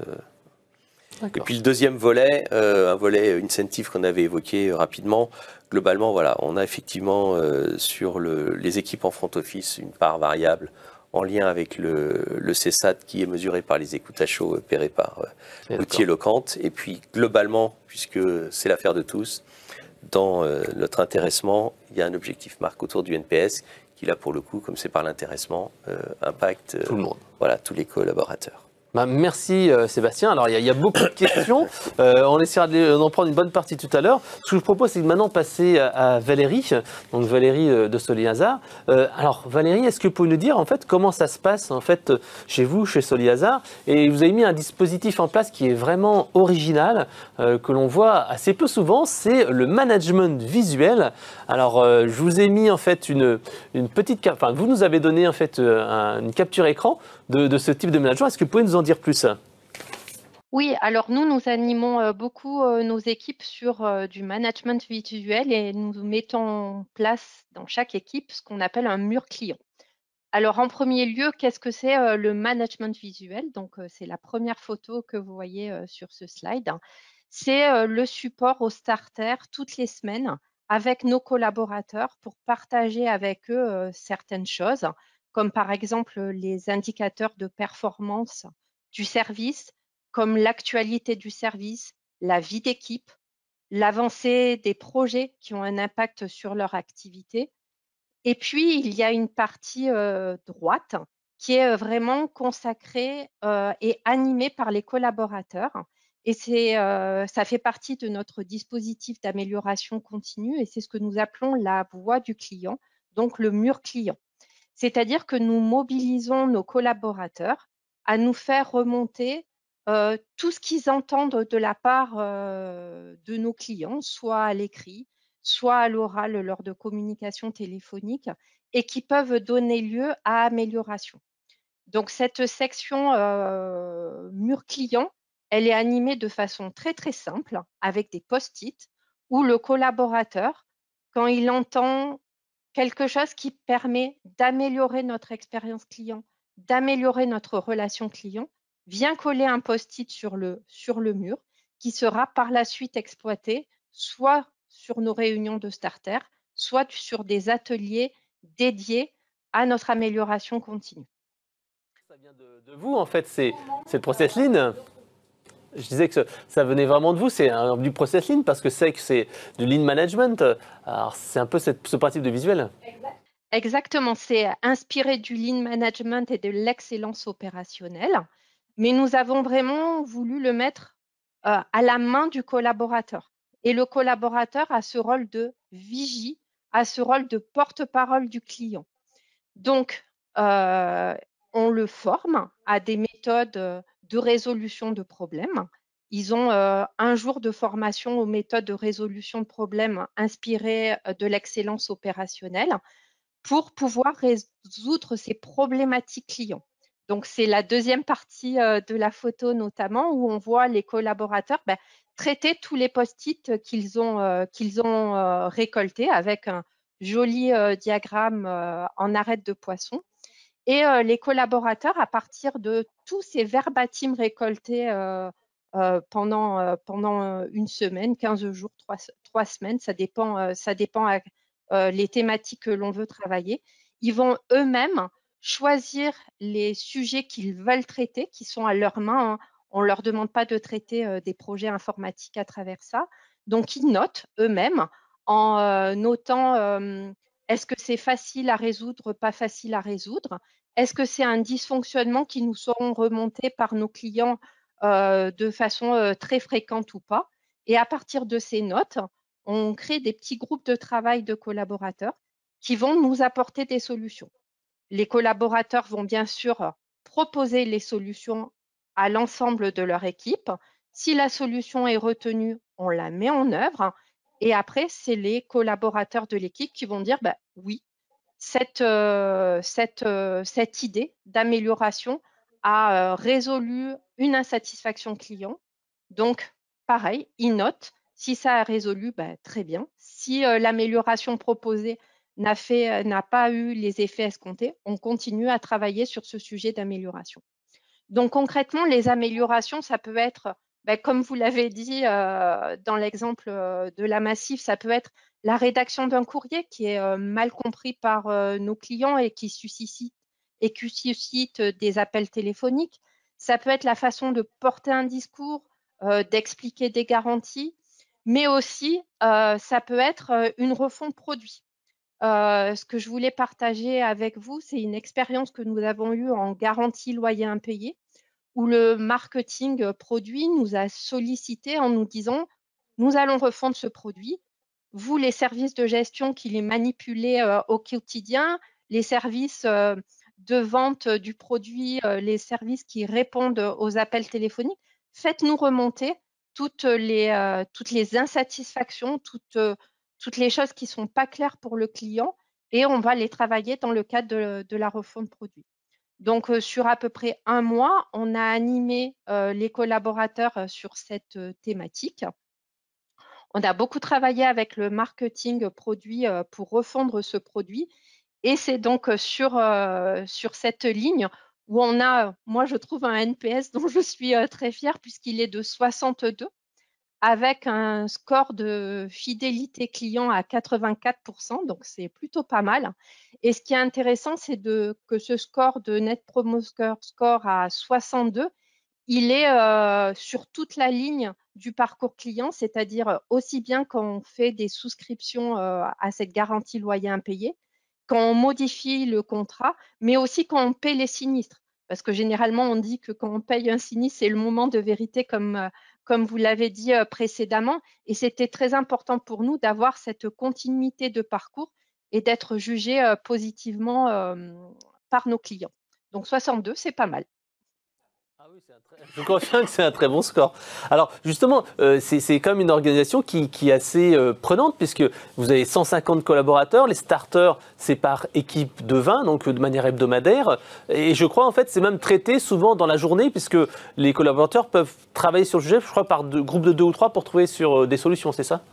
Et puis le deuxième volet, un volet incentive qu'on avait évoqué rapidement, globalement, on a effectivement sur les équipes en front office une part variable en lien avec le CSAT qui est mesuré par les écoutes à chaud opérées par l'outil Eloquent. Et puis globalement, puisque c'est l'affaire de tous, dans notre intéressement, il y a un objectif marque autour du NPS qui là pour le coup, comme c'est par l'intéressement, impacte
tout le monde.
Tous les collaborateurs.
Merci Sébastien. Alors il y a beaucoup de questions. On essaiera d'en prendre une bonne partie tout à l'heure. Ce que je vous propose, c'est de maintenant passer à Valérie, donc Valérie de Soliazar. Alors Valérie, est-ce que vous pouvez nous dire en fait comment ça se passe en fait chez vous, chez Soliazar? Et vous avez mis un dispositif en place qui est vraiment original, que l'on voit assez peu souvent, c'est le management visuel. Alors je vous ai mis en fait une petite, enfin vous nous avez donné en fait une capture écran de ce type de management. Est-ce que vous pouvez nous en dire plus?
Oui, alors nous animons beaucoup nos équipes sur du management visuel et nous mettons en place dans chaque équipe ce qu'on appelle un mur client. Alors en premier lieu, qu'est-ce que c'est le management visuel? Donc c'est la première photo que vous voyez sur ce slide. C'est le support au starter toutes les semaines avec nos collaborateurs pour partager avec eux certaines choses, comme par exemple les indicateurs de performance du service, comme l'actualité du service, la vie d'équipe, l'avancée des projets qui ont un impact sur leur activité. Et puis, il y a une partie droite qui est vraiment consacrée et animée par les collaborateurs. Et ça fait partie de notre dispositif d'amélioration continue et c'est ce que nous appelons la voix du client, donc le mur client. C'est-à-dire que nous mobilisons nos collaborateurs à nous faire remonter tout ce qu'ils entendent de la part de nos clients, soit à l'écrit, soit à l'oral lors de communications téléphoniques, et qui peuvent donner lieu à amélioration. Donc cette section mur client, elle est animée de façon très très simple avec des post-it où le collaborateur, quand il entend quelque chose qui permet d'améliorer notre expérience client, d'améliorer notre relation client, vient coller un post-it sur le mur qui sera par la suite exploité soit sur nos réunions de starter, soit sur des ateliers dédiés à notre amélioration continue.
Ça vient de vous, en fait, c'est le process Lean. Je disais que ça venait vraiment de vous, c'est du process Lean, parce que c'est du Lean Management. Alors, c'est un peu ce principe de visuel.
Exactement, c'est inspiré du Lean Management et de l'excellence opérationnelle, mais nous avons vraiment voulu le mettre à la main du collaborateur. Et le collaborateur a ce rôle de vigie, a ce rôle de porte-parole du client. Donc, on le forme à des méthodes de résolution de problèmes. Ils ont un jour de formation aux méthodes de résolution de problèmes inspirées de l'excellence opérationnelle pour pouvoir résoudre ces problématiques clients. Donc, c'est la deuxième partie de la photo notamment où on voit les collaborateurs traiter tous les post-it qu'ils ont récoltés avec un joli diagramme en arête de poisson. Et les collaborateurs, à partir de tous ces verbatims récoltés pendant une semaine, 15 jours, 3 semaines, ça dépend les thématiques que l'on veut travailler, ils vont eux-mêmes choisir les sujets qu'ils veulent traiter, qui sont à leur main. Hein. On ne leur demande pas de traiter des projets informatiques à travers ça. Donc, ils notent eux-mêmes en notant est-ce que c'est facile à résoudre, pas facile à résoudre. Est-ce que c'est un dysfonctionnement qui nous seront remontés par nos clients de façon très fréquente ou pas? Et à partir de ces notes, on crée des petits groupes de travail de collaborateurs qui vont nous apporter des solutions. Les collaborateurs vont bien sûr proposer les solutions à l'ensemble de leur équipe. Si la solution est retenue, on la met en œuvre. Et après, c'est les collaborateurs de l'équipe qui vont dire oui, cette idée d'amélioration a résolu une insatisfaction client. Donc, pareil, ils notent. Si ça a résolu, très bien. Si l'amélioration proposée n'a pas eu les effets escomptés, on continue à travailler sur ce sujet d'amélioration. Donc, concrètement, les améliorations, ça peut être, comme vous l'avez dit dans l'exemple de la Massif, ça peut être la rédaction d'un courrier qui est mal compris par nos clients et qui suscite des appels téléphoniques. Ça peut être la façon de porter un discours, d'expliquer des garanties, mais aussi ça peut être une refonte produit. Ce que je voulais partager avec vous, c'est une expérience que nous avons eue en garantie loyer impayé, où le marketing produit nous a sollicité en nous disant « Nous allons refondre ce produit. Vous, les services de gestion qui les manipulez au quotidien, les services de vente du produit, les services qui répondent aux appels téléphoniques, faites-nous remonter toutes les insatisfactions, toutes les choses qui ne sont pas claires pour le client et on va les travailler dans le cadre de la refonte produit. » Donc, sur à peu près 1 mois, on a animé les collaborateurs sur cette thématique. On a beaucoup travaillé avec le marketing produit pour refondre ce produit. Et c'est donc sur cette ligne où on a, moi, je trouve un NPS dont je suis très fière puisqu'il est de 62 avec un score de fidélité client à 84%, donc c'est plutôt pas mal. Et ce qui est intéressant, c'est que ce score de Net Promoter Score à 62, il est sur toute la ligne du parcours client, c'est-à-dire aussi bien quand on fait des souscriptions à cette garantie loyer impayé, quand on modifie le contrat, mais aussi quand on paie les sinistres. Parce que généralement, on dit que quand on paye un sinistre, c'est le moment de vérité, comme vous l'avez dit précédemment. Et c'était très important pour nous d'avoir cette continuité de parcours et d'être jugé positivement par nos clients. Donc 62, c'est pas mal.
Ah oui, je confirme que c'est un très bon score. Alors justement, c'est quand même une organisation qui est assez prenante puisque vous avez 150 collaborateurs, les starters c'est par équipe de 20, donc de manière hebdomadaire. Et je crois en fait c'est même traité souvent dans la journée puisque les collaborateurs peuvent travailler sur le sujet, je crois par groupe de 2 ou 3 pour trouver sur des solutions, c'est ça ?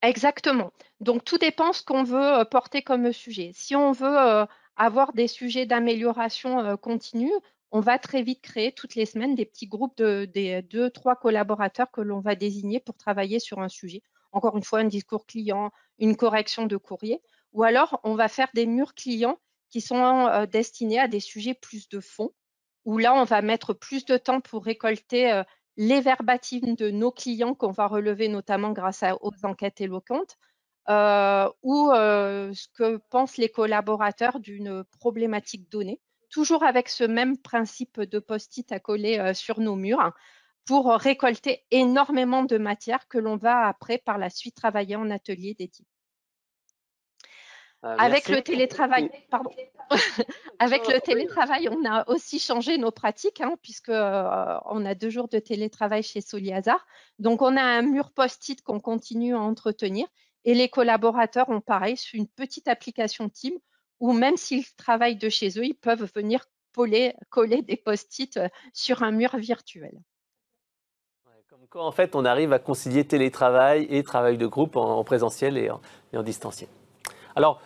Exactement. Donc, tout dépend ce qu'on veut porter comme sujet. Si on veut avoir des sujets d'amélioration continue, on va très vite créer toutes les semaines des petits groupes des 2-3 collaborateurs que l'on va désigner pour travailler sur un sujet. Encore une fois, un discours client, une correction de courrier. Ou alors, on va faire des murs clients qui sont destinés à des sujets plus de fond, où là, on va mettre plus de temps pour récolter les verbatims de nos clients qu'on va relever notamment grâce aux enquêtes éloquentes, ou ce que pensent les collaborateurs d'une problématique donnée, toujours avec ce même principe de post-it à coller sur nos murs pour récolter énormément de matière que l'on va après par la suite travailler en atelier dédié. Avec le télétravail, pardon. Avec le télétravail, on a aussi changé nos pratiques, puisque on a 2 jours de télétravail chez Soliazar. Donc, on a un mur post-it qu'on continue à entretenir. Et les collaborateurs ont pareil, sur une petite application Team, où même s'ils travaillent de chez eux, ils peuvent venir coller des post-it sur un mur virtuel.
Comme quoi, en fait, on arrive à concilier télétravail et travail de groupe en présentiel et en distanciel. Alors,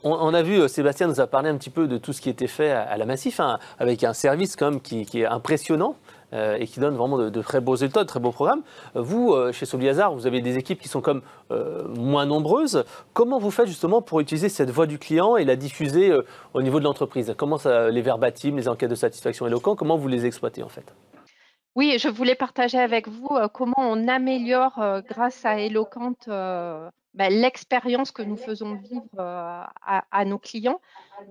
on a vu, Sébastien nous a parlé un petit peu de tout ce qui était fait à la Massif, avec un service quand même qui est impressionnant et qui donne vraiment de très beaux résultats, de très beaux programmes. Vous, chez Soliazar, vous avez des équipes qui sont comme moins nombreuses. Comment vous faites justement pour utiliser cette voix du client et la diffuser au niveau de l'entreprise? Comment ça, les verbatims, les enquêtes de satisfaction éloquents, comment vous les exploitez en fait?
Oui, je voulais partager avec vous comment on améliore grâce à Eloquent l'expérience que nous faisons vivre à nos clients.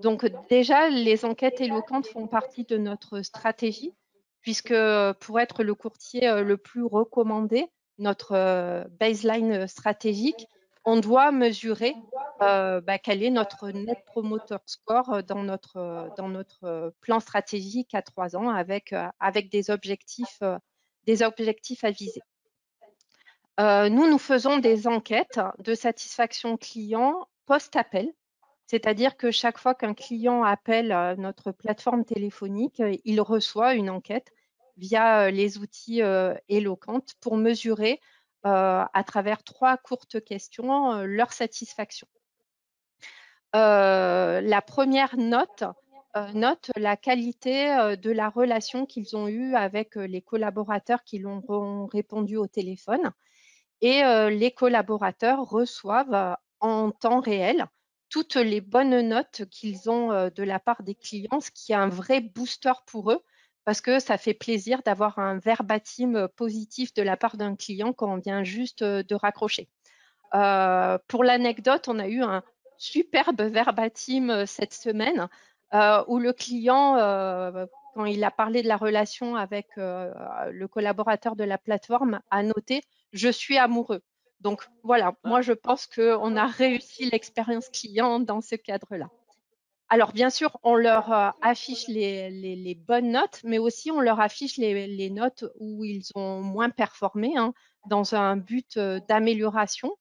Donc déjà, les enquêtes éloquentes font partie de notre stratégie, puisque pour être le courtier le plus recommandé, notre baseline stratégique, on doit mesurer quel est notre Net Promoter Score dans notre plan stratégique à 3 ans avec des objectifs à viser. Nous faisons des enquêtes de satisfaction client post-appel, c'est-à-dire que chaque fois qu'un client appelle notre plateforme téléphonique, il reçoit une enquête via les outils Eloquent pour mesurer à travers 3 courtes questions leur satisfaction. La première note la qualité de la relation qu'ils ont eue avec les collaborateurs qui leur ont répondu au téléphone. Et les collaborateurs reçoivent en temps réel toutes les bonnes notes qu'ils ont de la part des clients, ce qui est un vrai booster pour eux, parce que ça fait plaisir d'avoir un verbatim positif de la part d'un client quand on vient juste de raccrocher. Pour l'anecdote, on a eu un superbe verbatim cette semaine où le client, quand il a parlé de la relation avec le collaborateur de la plateforme, a noté « Je suis amoureux ». Donc voilà, moi je pense qu'on a réussi l'expérience client dans ce cadre-là. Alors bien sûr, on leur affiche les bonnes notes, mais aussi on leur affiche les notes où ils ont moins performé dans un but d'amélioration.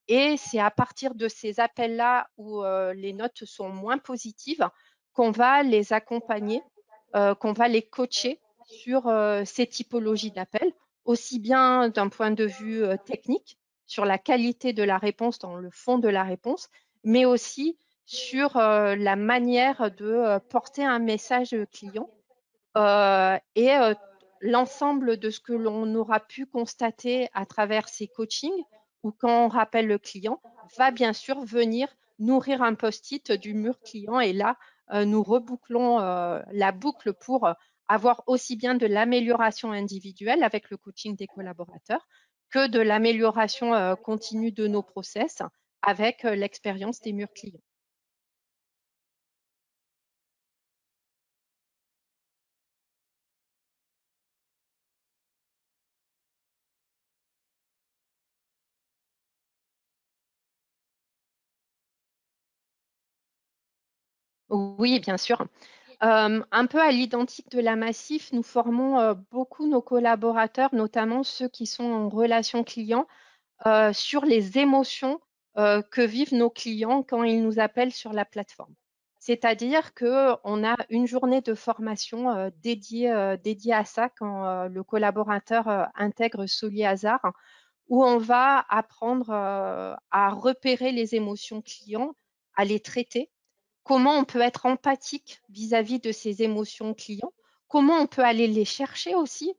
Et c'est à partir de ces appels-là où les notes sont moins positives qu'on va les accompagner, qu'on va les coacher sur ces typologies d'appels, aussi bien d'un point de vue technique, sur la qualité de la réponse dans le fond de la réponse, mais aussi sur la manière de porter un message client et l'ensemble de ce que l'on aura pu constater à travers ces coachings ou quand on rappelle le client va bien sûr venir nourrir un post-it du mur client et là, nous rebouclons la boucle pour avoir aussi bien de l'amélioration individuelle avec le coaching des collaborateurs que de l'amélioration continue de nos process avec l'expérience des murs clients. Oui, bien sûr. Un peu à l'identique de la Massif, nous formons beaucoup nos collaborateurs, notamment ceux qui sont en relation client, sur les émotions que vivent nos clients quand ils nous appellent sur la plateforme. C'est-à-dire qu'on a une journée de formation dédiée à ça quand le collaborateur intègre Soliazar, où on va apprendre à repérer les émotions clients, à les traiter, comment on peut être empathique vis-à-vis de ces émotions clients, comment on peut aller les chercher aussi.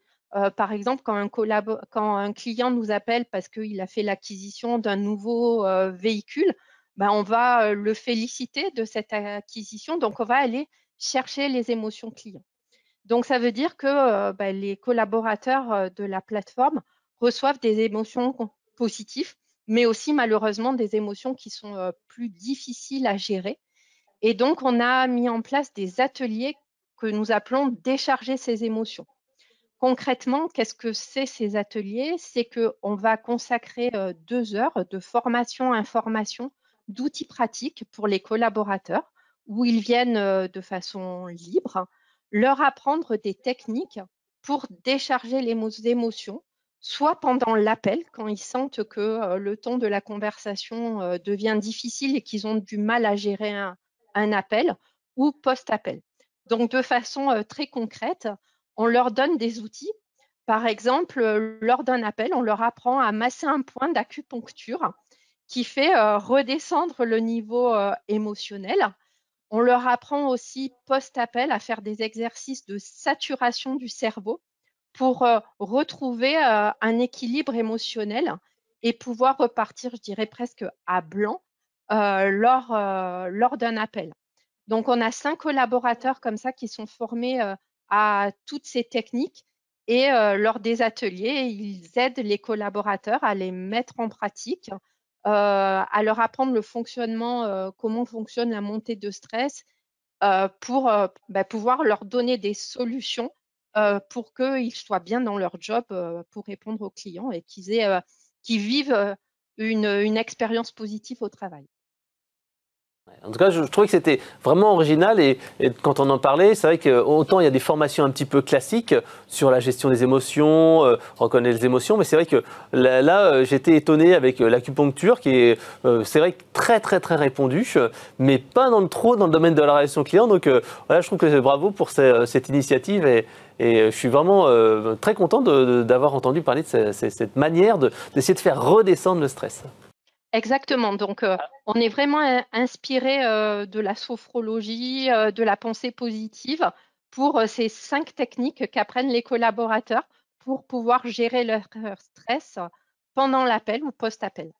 Par exemple, quand un client nous appelle parce qu'il a fait l'acquisition d'un nouveau véhicule, ben, on va le féliciter de cette acquisition. Donc, on va aller chercher les émotions clients. Donc, ça veut dire que ben, les collaborateurs de la plateforme reçoivent des émotions positives, mais aussi malheureusement des émotions qui sont plus difficiles à gérer. Et donc, on a mis en place des ateliers que nous appelons décharger ses émotions. Concrètement, qu'est-ce que c'est ces ateliers? C'est qu'on va consacrer 2 heures de formation-information, d'outils pratiques pour les collaborateurs, où ils viennent de façon libre, leur apprendre des techniques pour décharger les émotions, soit pendant l'appel, quand ils sentent que le ton de la conversation devient difficile et qu'ils ont du mal à gérer un appel, ou post-appel. Donc, de façon très concrète, on leur donne des outils. Par exemple, lors d'un appel, on leur apprend à masser un point d'acupuncture qui fait redescendre le niveau émotionnel. On leur apprend aussi post-appel à faire des exercices de saturation du cerveau pour retrouver un équilibre émotionnel et pouvoir repartir, je dirais presque à blanc lors d'un appel. Donc, on a 5 collaborateurs comme ça qui sont formés à toutes ces techniques et lors des ateliers, ils aident les collaborateurs à les mettre en pratique, à leur apprendre le fonctionnement, comment fonctionne la montée de stress pour pouvoir leur donner des solutions pour qu'ils soient bien dans leur job pour répondre aux clients et qu'ils vivent une expérience positive au travail.
En tout cas, je trouvais que c'était vraiment original et quand on en parlait, c'est vrai qu'autant il y a des formations un petit peu classiques sur la gestion des émotions, reconnaître les émotions, mais c'est vrai que là j'étais étonné avec l'acupuncture qui est, c'est vrai, très très très répandue, mais pas trop dans le domaine de la relation client. Donc voilà, je trouve que bravo pour cette initiative et je suis vraiment très content d'avoir entendu parler de cette manière d'essayer de faire redescendre le stress.
Exactement. Donc, on est vraiment inspiré de la sophrologie, de la pensée positive pour ces 5 techniques qu'apprennent les collaborateurs pour pouvoir gérer leur stress pendant l'appel ou post-appel.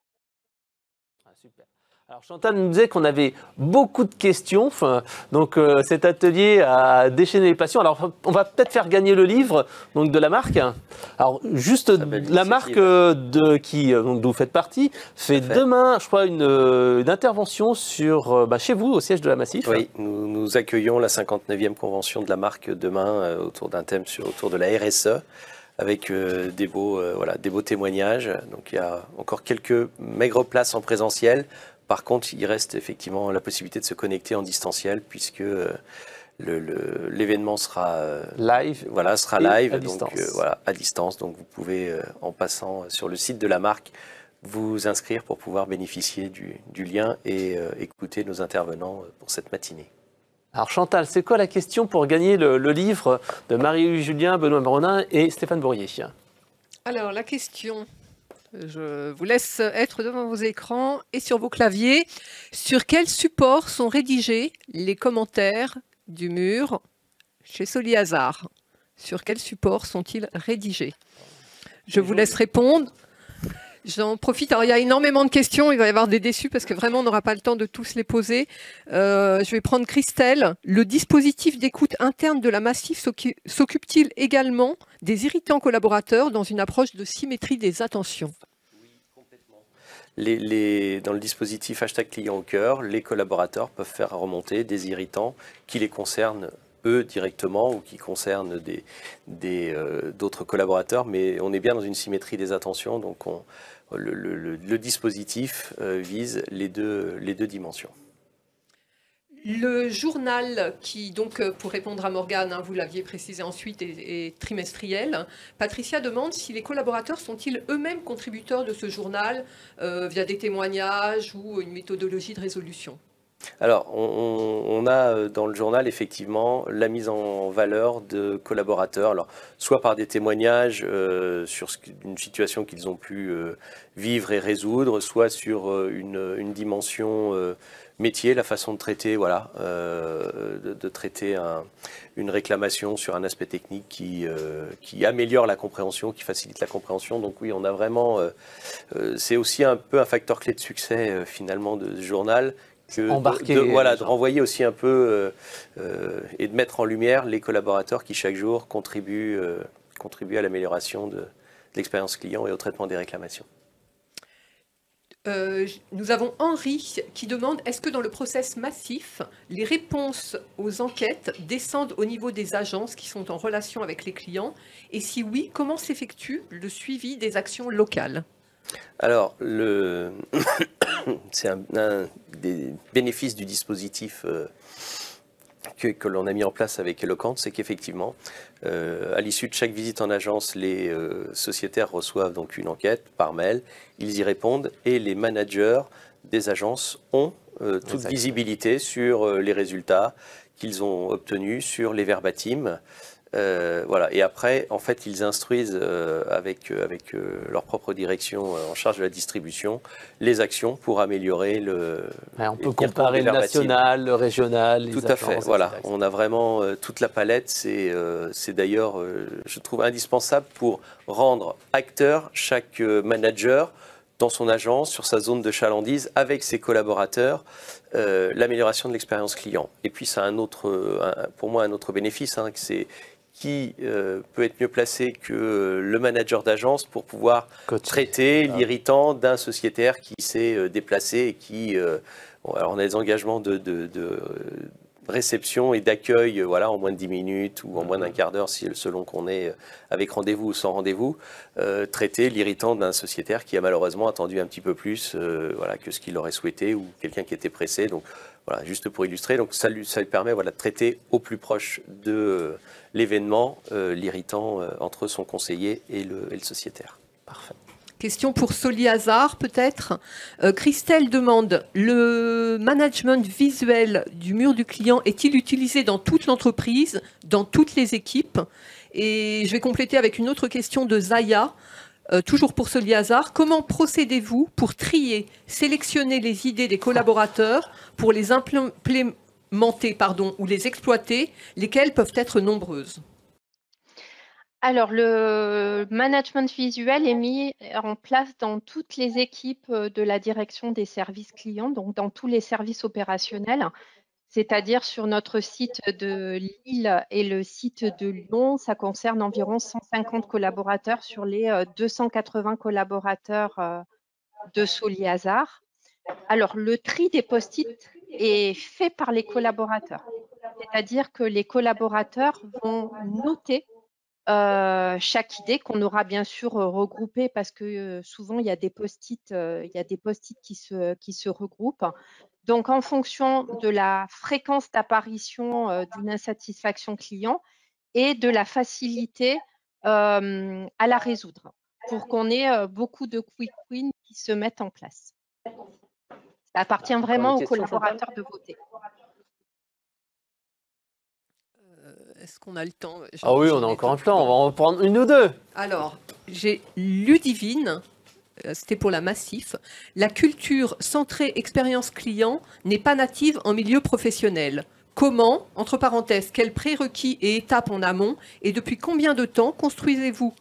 Ah, super. Alors Chantal nous disait qu'on avait beaucoup de questions, donc cet atelier a déchaîné les passions. Alors on va peut-être faire gagner le livre donc, de la marque. Alors juste la marque dont vous faites partie fait demain, je crois, une intervention sur, chez vous, au siège de la Massif.
Oui, nous accueillons la 59e convention de la marque demain autour d'un thème autour de la RSE. Avec des beaux témoignages. Donc il y a encore quelques maigres places en présentiel. Par contre, il reste effectivement la possibilité de se connecter en distanciel puisque l'événement sera
live.
Voilà, sera live,
à distance.
À distance. Donc vous pouvez, en passant sur le site de la marque, vous inscrire pour pouvoir bénéficier du lien et écouter nos intervenants pour cette matinée.
Alors Chantal, c'est quoi la question pour gagner le livre de Marie-Louise Julien, Benoît Bronin et Stéphane Bourrier?
Alors la question, je vous laisse être devant vos écrans et sur vos claviers. Sur quel support sont rédigés les commentaires du mur chez Soliazar? Sur quel support sont-ils rédigés? Je vous laisse répondre. J'en profite. Alors, il y a énormément de questions. Il va y avoir des déçus parce que vraiment, on n'aura pas le temps de tous les poser. Je vais prendre Christelle. Le dispositif d'écoute interne de la Massif s'occupe-t-il également des irritants collaborateurs dans une approche de symétrie des attentions?
Oui, complètement. Dans le dispositif #client au cœur, les collaborateurs peuvent faire remonter des irritants qui les concernent eux directement ou qui concernent d'autres collaborateurs, mais on est bien dans une symétrie des attentions, donc le dispositif vise les deux dimensions.
Le journal qui, donc, pour répondre à Morgane, vous l'aviez précisé ensuite, est trimestriel. Patricia demande si les collaborateurs sont-ils eux-mêmes contributeurs de ce journal via des témoignages ou une méthodologie de résolution?
Alors, on a dans le journal effectivement la mise en valeur de collaborateurs, alors soit par des témoignages sur une situation qu'ils ont pu vivre et résoudre, soit sur une dimension métier, la façon de traiter, voilà, de traiter une réclamation sur un aspect technique qui améliore la compréhension, qui facilite la compréhension. Donc oui, on a vraiment, c'est aussi un peu un facteur clé de succès finalement de ce journal. De renvoyer aussi un peu et de mettre en lumière les collaborateurs qui chaque jour contribuent à l'amélioration de l'expérience client et au traitement des réclamations.
Nous avons Henri qui demande, est-ce que dans le process massif, les réponses aux enquêtes descendent au niveau des agences qui sont en relation avec les clients? Et si oui, comment s'effectue le suivi des actions locales?
Alors, c'est un des bénéfices du dispositif que l'on a mis en place avec Eloquent, c'est qu'effectivement, à l'issue de chaque visite en agence, les sociétaires reçoivent donc une enquête par mail, ils y répondent et les managers des agences ont toute visibilité sur les résultats qu'ils ont obtenus, sur les verbatims. Voilà. Et après, en fait, ils instruisent avec leur propre direction en charge de la distribution les actions pour améliorer le.
On peut comparer le national, le régional.
Tout à fait. Voilà. On a vraiment toute la palette. C'est d'ailleurs, je trouve, indispensable pour rendre acteur chaque manager dans son agence, sur sa zone de chalandise, avec ses collaborateurs, l'amélioration de l'expérience client. Et puis, ça a pour moi un autre bénéfice, hein, c'est qui peut être mieux placé que le manager d'agence pour pouvoir traiter l'irritant d'un sociétaire qui s'est déplacé et qui... alors on a des engagements de réception et d'accueil voilà, en moins de 10 minutes ou en moins d'un quart d'heure, selon qu'on est avec rendez-vous ou sans rendez-vous, traiter l'irritant d'un sociétaire qui a malheureusement attendu un petit peu plus voilà, que ce qu'il aurait souhaité ou quelqu'un qui était pressé. Donc, voilà, juste pour illustrer, donc ça lui permet voilà, de traiter au plus proche de l'événement l'irritant entre son conseiller et le sociétaire.
Parfait.
Question pour Soliazar peut-être. Christelle demande, le management visuel du mur du client est-il utilisé dans toute l'entreprise, dans toutes les équipes? Et je vais compléter avec une autre question de Zaya. Toujours pour Soliazar, comment procédez-vous pour trier, sélectionner les idées des collaborateurs pour les implémenter ou les exploiter, lesquelles peuvent être nombreuses?
Alors, le management visuel est mis en place dans toutes les équipes de la direction des services clients, donc dans tous les services opérationnels. C'est-à-dire sur notre site de Lille et le site de Lyon, ça concerne environ 150 collaborateurs sur les 280 collaborateurs de Soliazar. Alors, le tri des post-it est fait par les collaborateurs. C'est-à-dire que les collaborateurs vont noter chaque idée qu'on aura bien sûr regroupée parce que souvent il y a des post-it qui se regroupent. Donc, en fonction de la fréquence d'apparition d'une insatisfaction client et de la facilité à la résoudre pour qu'on ait beaucoup de quick wins qui se mettent en place. Ça appartient vraiment aux collaborateurs de voter.
Est-ce qu'on a le temps?
Ah oui, on a encore un temps. On va en prendre une ou deux.
Alors, j'ai Ludivine. C'était pour la Massif. La culture centrée expérience client n'est pas native en milieu professionnel. Comment, entre parenthèses, quels prérequis et étapes en amont et depuis combien de temps construisez-vous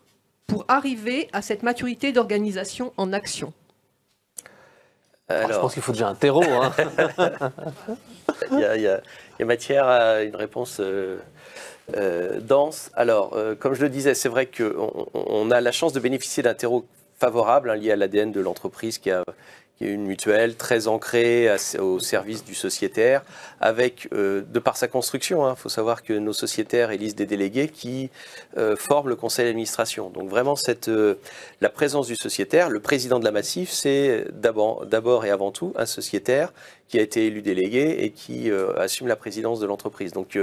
pour arriver à cette maturité d'organisation en action?
Alors,
je pense qu'il faut déjà un terreau. Hein.
il y a matière à une réponse dense. Alors, comme je le disais, c'est vrai qu'on a la chance de bénéficier d'un terreau favorable lié à l'ADN de l'entreprise qui est une mutuelle très ancrée au service du sociétaire, avec, de par sa construction, il faut savoir que nos sociétaires élisent des délégués qui forment le conseil d'administration. Donc vraiment, la présence du sociétaire, le président de la Massif, c'est d'abord et avant tout un sociétaire qui a été élu délégué et qui assume la présidence de l'entreprise. Donc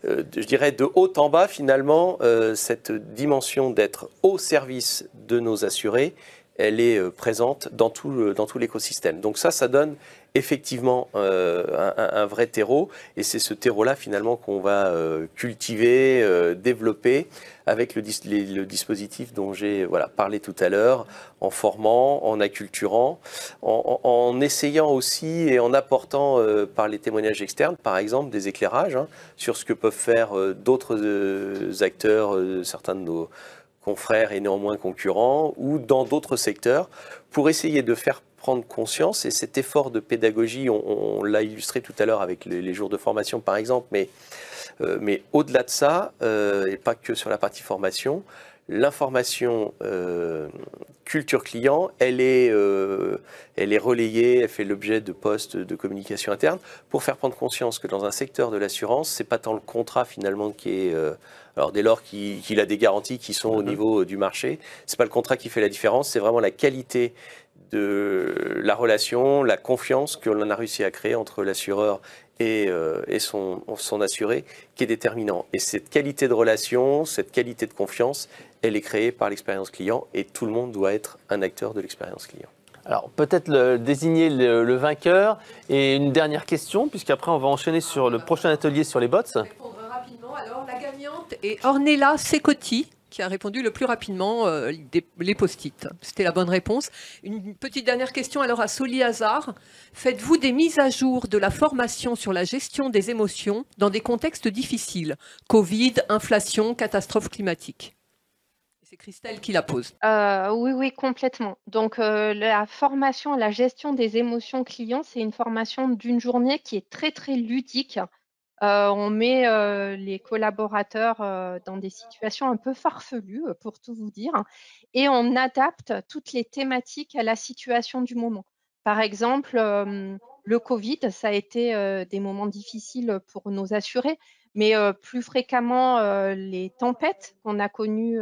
je dirais de haut en bas, finalement, cette dimension d'être au service de nos assurés elle est présente dans tout l'écosystème. Donc ça donne effectivement un vrai terreau, et c'est ce terreau-là finalement qu'on va cultiver, développer avec le dispositif dont j'ai parlé tout à l'heure, en formant, en acculturant, en essayant aussi et en apportant par les témoignages externes, par exemple, des éclairages sur ce que peuvent faire d'autres acteurs, certains de nos confrères et néanmoins concurrents, ou dans d'autres secteurs, pour essayer de faire prendre conscience, et cet effort de pédagogie, on l'a illustré tout à l'heure avec les jours de formation par exemple, mais au-delà de ça, et pas que sur la partie formation, l'information culture client, elle est relayée, elle fait l'objet de postes de communication interne pour faire prendre conscience que dans un secteur de l'assurance, c'est pas tant le contrat finalement qui est... alors dès lors qu'il a des garanties qui sont au niveau du marché, c'est pas le contrat qui fait la différence, c'est vraiment la qualité de la relation, la confiance que l'on a réussi à créer entre l'assureur et son assuré qui est déterminant. Et cette qualité de relation, cette qualité de confiance, elle est créée par l'expérience client, et tout le monde doit être un acteur de l'expérience client.
Alors peut-être désigner le vainqueur, et une dernière question, puisqu'après on va enchaîner sur le prochain atelier sur les bots.
Répondre rapidement. Alors la gagnante est Ornella Secotti, qui a répondu le plus rapidement les post-it. C'était la bonne réponse. Une petite dernière question alors à Soli Hazard. Faites-vous des mises à jour de la formation sur la gestion des émotions dans des contextes difficiles? Covid, inflation, catastrophe climatique. C'est Christelle qui la pose.
Oui, complètement. Donc, la formation à la gestion des émotions clients, c'est une formation d'une journée qui est très, très ludique. On met les collaborateurs dans des situations un peu farfelues, pour tout vous dire, et on adapte toutes les thématiques à la situation du moment. Par exemple, le Covid, ça a été des moments difficiles pour nos assurés, mais plus fréquemment les tempêtes qu'on a connues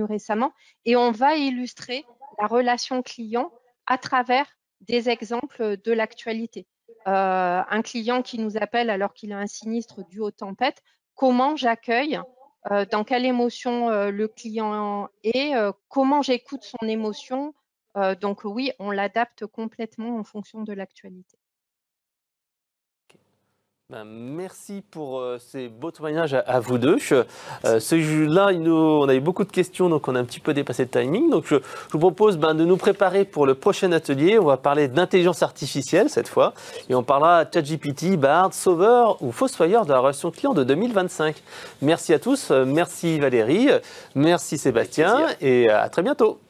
récemment, et on va illustrer la relation client à travers des exemples de l'actualité. Un client qui nous appelle alors qu'il a un sinistre dû aux tempêtes, comment j'accueille, dans quelle émotion le client est, comment j'écoute son émotion. Donc oui, on l'adapte complètement en fonction de l'actualité.
Merci pour ces beaux témoignages à vous deux. Celui-là, on a eu beaucoup de questions, donc on a un petit peu dépassé le timing. Donc je vous propose de nous préparer pour le prochain atelier. On va parler d'intelligence artificielle cette fois. Et on parlera ChatGPT, Bard, Sauveur ou Fossoyeur de la relation client de 2025. Merci à tous. Merci Valérie. Merci Sébastien. Et à très bientôt.